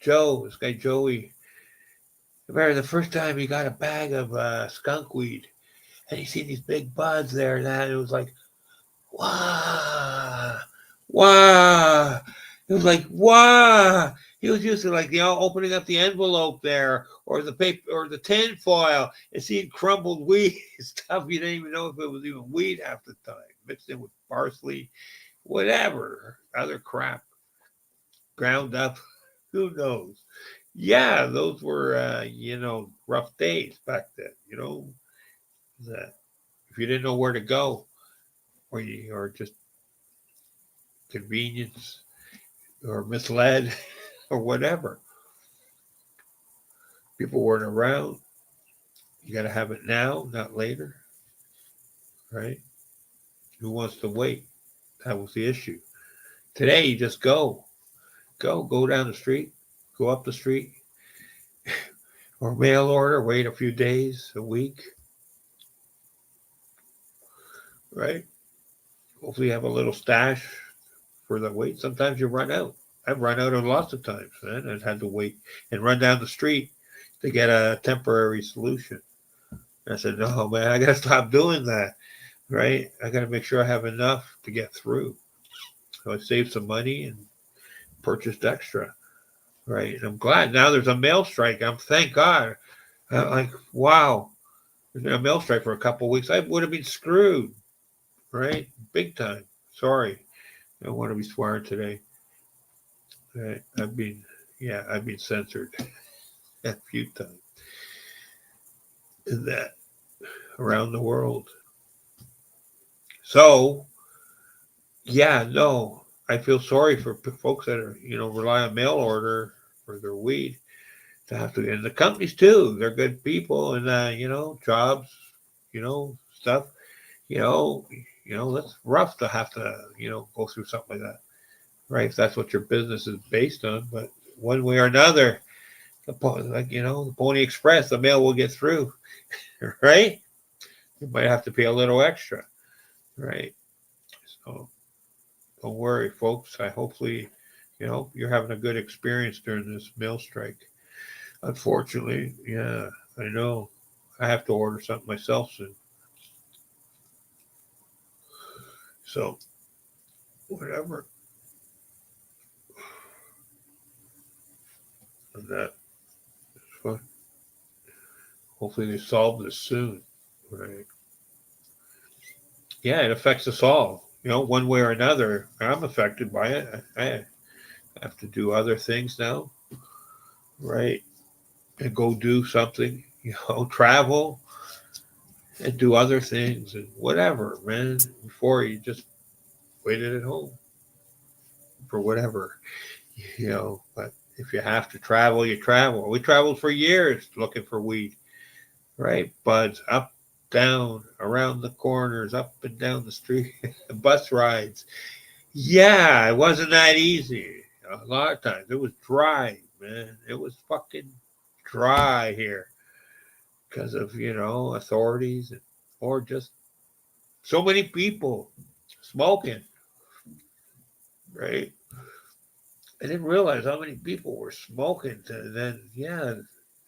Joe, this guy Joey. I remember the first time he got a bag of skunk weed, and he seen these big buds there, and it was like, wow, wow. It was like, wow. He was used to opening up the envelope there, or the paper, or the tin foil, and seeing crumbled weed stuff. You didn't even know if it was even weed half the time, mixed in with parsley, whatever, other crap, ground up. Who knows? Yeah, those were rough days back then. That if you didn't know where to go, or just convenience, or misled, or whatever, people weren't around. You got to have it now, not later, right? Who wants to wait? That was the issue. Today, you just go down the street, go up the street, or mail order, wait a few days, a week, right? Hopefully, you have a little stash for the wait. Sometimes you run out. I've run out of lots of times, man. I've had to wait and run down the street to get a temporary solution. And I said, no, man, I got to stop doing that, right? I got to make sure I have enough to get through. So I saved some money and purchased extra, right? And I'm glad now there's a mail strike. Thank God. I'm like, wow, there's been a mail strike for a couple of weeks. I would have been screwed, right? Big time. Sorry. I don't want to be swearing today. Right? I've been censored a few times in that around the world. So, yeah, no, I feel sorry for folks that are, rely on mail order for their weed to have to, and the companies too. They're good people, and jobs, stuff. That's rough to have to, go through something like that, right? If that's what your business is based on, but one way or another, the Pony Express, the mail will get through, right? You might have to pay a little extra, right? So don't worry, folks. Hopefully, you're having a good experience during this mail strike. Unfortunately, yeah, I know. I have to order something myself soon. So, whatever. And that is fun. Hopefully, they solve this soon, right? Yeah, it affects us all, one way or another. I'm affected by it. I have to do other things now, right? And go do something, travel and do other things and whatever, man. Before you just waited at home for whatever, But if you have to travel, you travel. We traveled for years looking for weed, right? Buds up, down, around the corners, up and down the street, bus rides. Yeah, it wasn't that easy. A lot of times it was dry, man. It was fucking dry here because of, authorities or just so many people smoking, right? I didn't realize how many people were smoking. And then, yeah,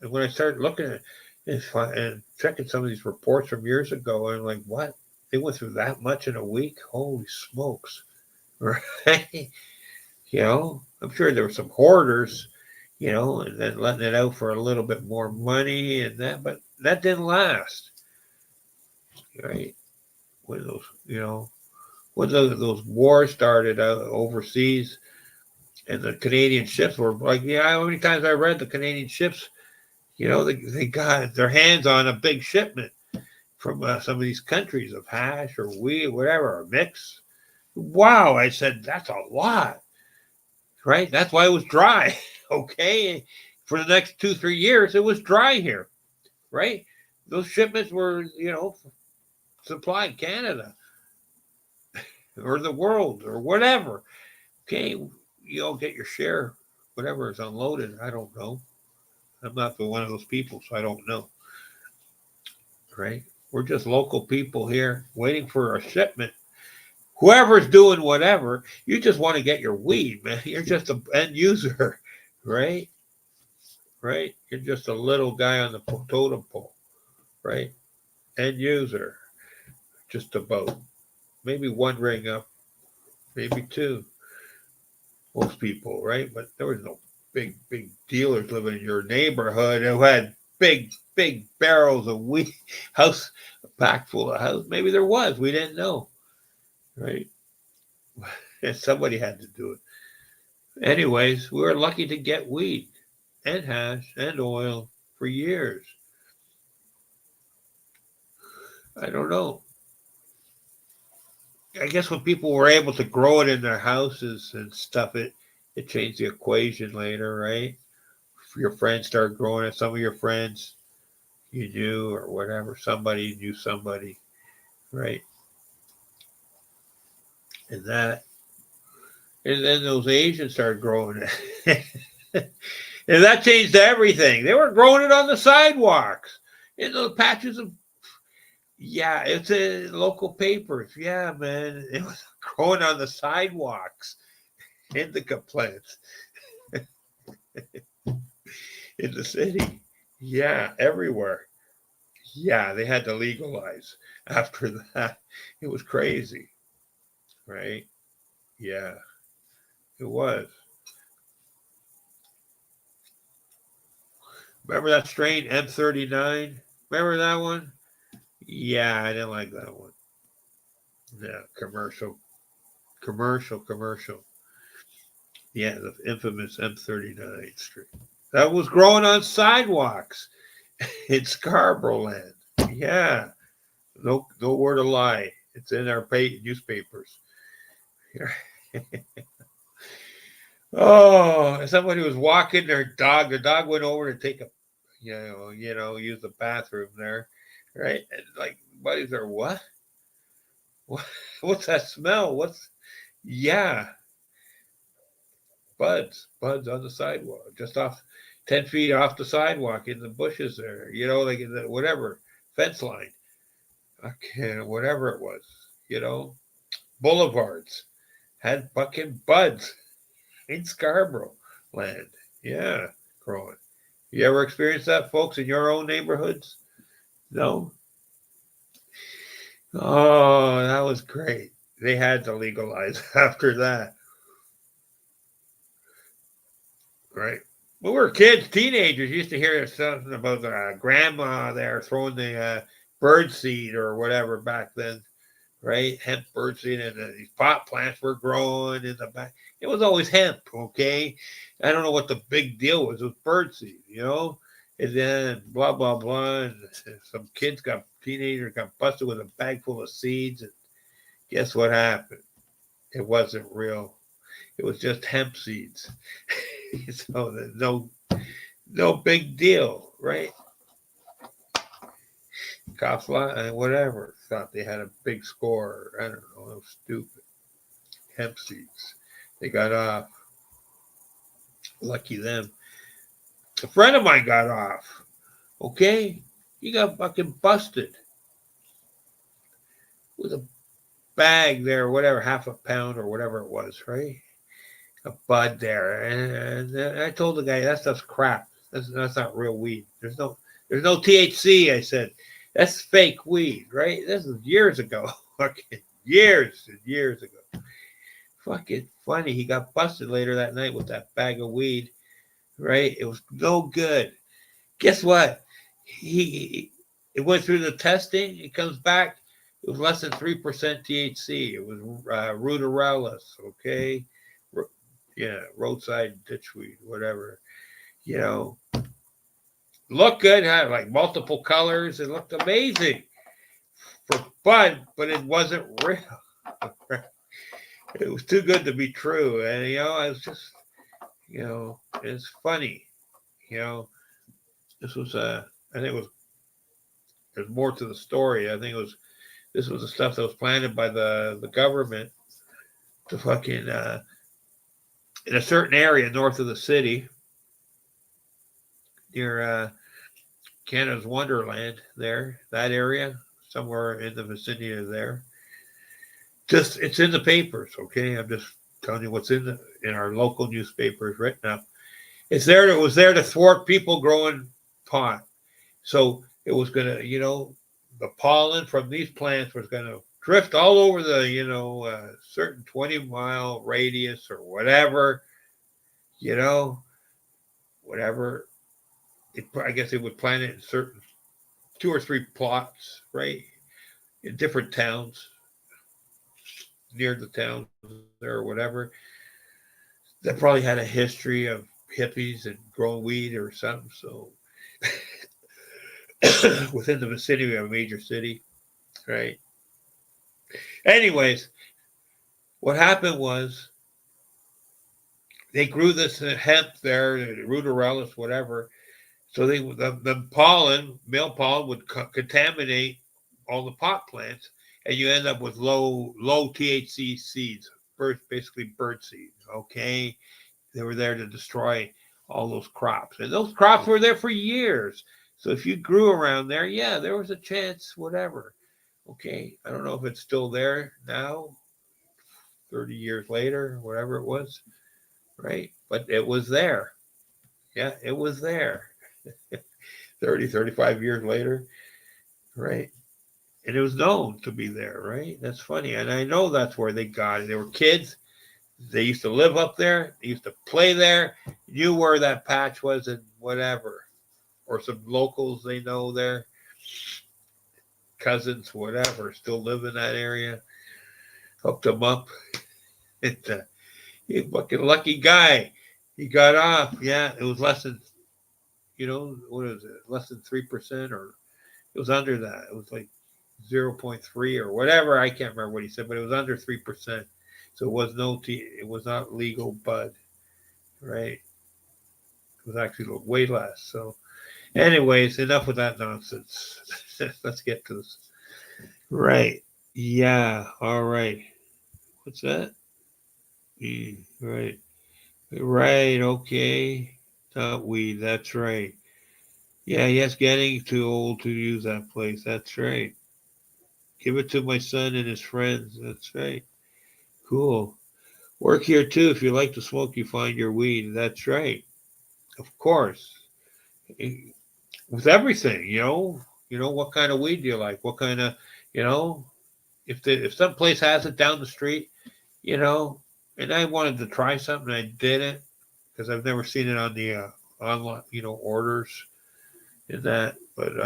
and when I started looking at it and checking some of these reports from years ago, I'm like, what? They went through that much in a week? Holy smokes, right? I'm sure there were some hoarders, and then letting it out for a little bit more money and that, but that didn't last, right? When those wars started out overseas, and the Canadian ships were like, how many times I read the Canadian ships, they got their hands on a big shipment from some of these countries of hash or weed, whatever, or mix. Wow, I said, that's a lot, right? That's why it was dry, okay? For the next 2-3 years, it was dry here, right? Those shipments were, supplied Canada or the world or whatever. Okay, you all get your share, whatever is unloaded. I don't know. I'm not one of those people, so I don't know. Right? We're just local people here waiting for a shipment. Whoever's doing whatever, you just want to get your weed, man. You're just an end user, right? Right? You're just a little guy on the totem pole, right? End user, just about. Maybe one ring up, maybe two. Most people, right? But there was no big dealers living in your neighborhood who had big barrels of weed, house packed full of house. Maybe there was. We didn't know, right? And somebody had to do it. Anyways, we were lucky to get weed and hash and oil for years. I don't know. I guess when people were able to grow it in their houses and stuff, it changed the equation later, right? If your friends started growing it, some of your friends you knew or whatever, somebody knew somebody, right? And then those Asians started growing it. And that changed everything. They were growing it on the sidewalks, in those patches of, it's in local papers. Yeah, man, it was growing on the sidewalks. indica plants in the city. Yeah, everywhere. Yeah, they had to legalize after that. It was crazy, right? Yeah, it was. Remember that strain M39? Remember that one? Yeah, I didn't like that one. Yeah, commercial. Yeah, the infamous M39 strain. That was growing on sidewalks in Scarboro land. Yeah, no word of lie. It's in our newspapers. Oh, somebody was walking their dog. The dog went over to take a, use the bathroom there, right? And like, buddies are what? What? What's that smell? Yeah, buds on the sidewalk, just off 10 feet off the sidewalk in the bushes there. Like in the whatever fence line. Okay, whatever it was. You know, boulevards had fucking buds in Scarborough land. Yeah, growing. You ever experienced that, folks, in your own neighborhoods? No? Oh, that was great. They had to legalize after that, right? When we were kids, teenagers, used to hear something about the grandma there throwing the bird seed or whatever back then, right? Hemp bird seed, and these pot plants were growing in the back. It was always hemp, okay? I don't know what the big deal was with bird seed. And then blah, blah, blah. And some teenagers got busted with a bag full of seeds. And guess what happened? It wasn't real. It was just hemp seeds. So no big deal, right? Cops, whatever, thought they had a big score. I don't know. It was stupid. Hemp seeds. They got off. Lucky them. A friend of mine got off. Okay? He got fucking busted with a bag there, whatever, half a pound or whatever it was, right? A bud there. And I told the guy, that stuff's crap. That's not real weed. There's no THC, I said. That's fake weed, right? This is years ago. Fucking years and years ago. Fucking funny. He got busted later that night with that bag of weed, right? It was no good. Guess what? It went through the testing. It comes back. It was less than 3% THC. It was ruderalis, okay? Yeah, roadside ditchweed, whatever. Looked good, had like multiple colors. It looked amazing for bud, but it wasn't real. It was too good to be true. And, I was just, it's funny. This was, I think there's more to the story. I think this was the stuff that was planted by the government to fucking, in a certain area north of the city, near Canada's Wonderland there, that area, somewhere in the vicinity of there. It's in the papers, okay? I'm just telling you what's in our local newspapers written up. It was there to thwart people growing pot. So it was gonna, the pollen from these plants was gonna drift all over the, certain 20-mile radius or whatever, whatever. I guess they would plant it in certain 2 or 3 plots, right, in different towns, near the towns there or whatever. That probably had a history of hippies and growing weed or something. So within the vicinity of a major city, right? Anyways, what happened was they grew this hemp there, ruderalis, whatever. So the pollen, male pollen, would contaminate all the pot plants, and you end up with low THC seeds, basically bird seed. Okay, they were there to destroy all those crops, and those crops were there for years. So if you grew around there, yeah, there was a chance, whatever. Okay, I don't know if it's still there now, 30 years later, whatever it was. right? But it was there. Yeah, it was there. 30, 35 years later, right? And it was known to be there, right? That's funny. And I know that's where they got it. They were kids. They used to live up there. They used to play there. Knew where that patch was and whatever. Or some locals they know there, cousins, whatever, still live in that area. Hooked them up. And, he's a fucking lucky guy. He got off. Yeah, it was less than, what is it? Less than 3%, or it was under that. It was like 0.3 or whatever. I can't remember what he said, but it was under 3%. So it was it was not legal bud, right? It was actually way less. So, anyways, enough with that nonsense. Let's get to this. Right. Yeah. All right. What's that? Right. Right. Okay. Not weed. That's right. Yeah. Yes. Getting too old to use that place. That's right. Give it to my son and his friends. That's right. Cool. Work here too. If you like to smoke, you find your weed. That's right. Of course. With everything, what kind of weed do you like? What kind of, you know, if some place has it down the street, you know, and I wanted to try something, I didn't because I've never seen it on the online, orders and that. But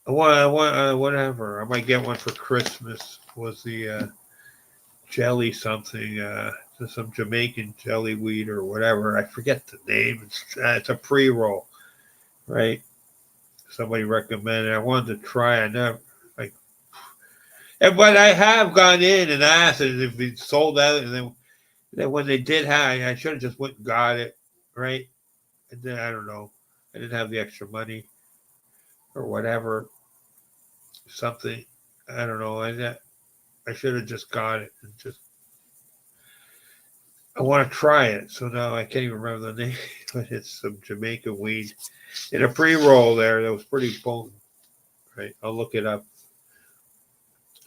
I want whatever. I might get one for Christmas. Was the jelly something? Some Jamaican jelly weed or whatever. I forget the name. It's a pre-roll, right? Somebody recommended. I wanted to try. I never like, but I have gone in and asked it if it sold out, and then when they did have, I should have just went and got it, right? And then I don't know. I didn't have the extra money or whatever. Something I don't know. I should have just got it and just. I want to try it, so now I can't even remember the name, but it's some Jamaican weed in a pre-roll there that was pretty potent, right? I'll look it up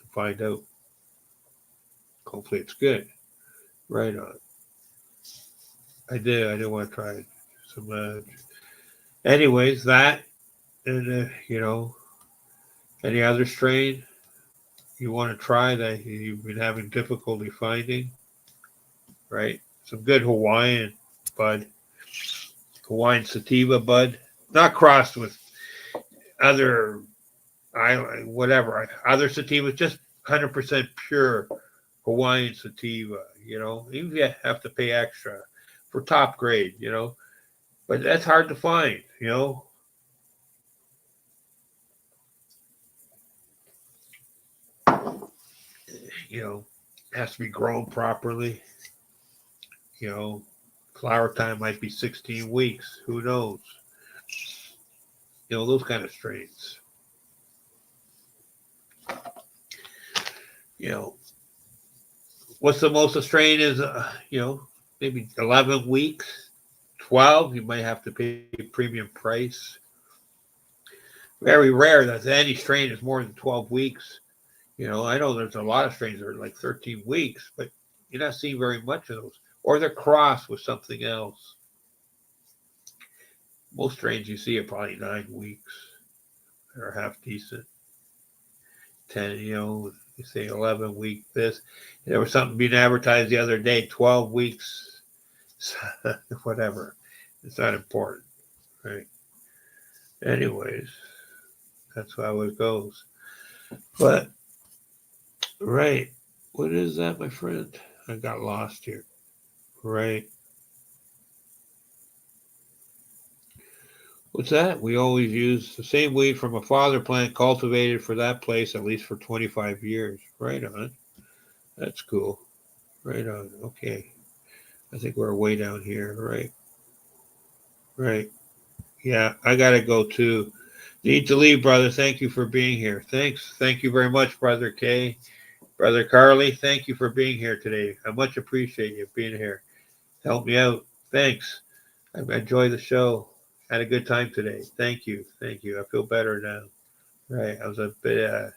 and find out. Hopefully it's good. Right on. I did want to try it. Some, anyways, that, and, any other strain you want to try that you've been having difficulty finding, right? Some good Hawaiian bud, Hawaiian sativa bud, not crossed with other whatever other sativas, just 100% pure Hawaiian sativa. Even if you have to pay extra for top grade, but that's hard to find. Has to be grown properly. Flower time might be 16 weeks. Who knows? Those kind of strains. What's the most a strain is, maybe 11 weeks, 12. You might have to pay a premium price. Very rare that any strain is more than 12 weeks. I know there's a lot of strains that are like 13 weeks, but you're not seeing very much of those. Or they're crossed with something else. Most strains you see are probably 9 weeks. They're half decent. 10, you say 11 week this. There was something being advertised the other day, 12 weeks, whatever. It's not important, right? Anyways, that's how it goes. But, right. What is that, my friend? I got lost here. Right. What's that? We always use the same weed from a father plant cultivated for that place at least for 25 years. Right on. That's cool. Right on. Okay. I think we're way down here. Right. Right. Yeah, I got to go too. Need to leave, brother. Thank you for being here. Thanks. Thank you very much, Brother Kay. Brother Karli, thank you for being here today. I much appreciate you being here. Help me out. Thanks. I've enjoyed the show. Had a good time today. Thank you. Thank you. I feel better now. Right. I was a bit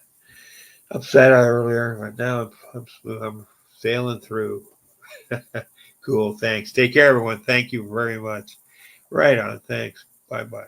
upset earlier, but now I'm sailing through. Cool. Thanks. Take care, everyone. Thank you very much. Right on. Thanks. Bye bye.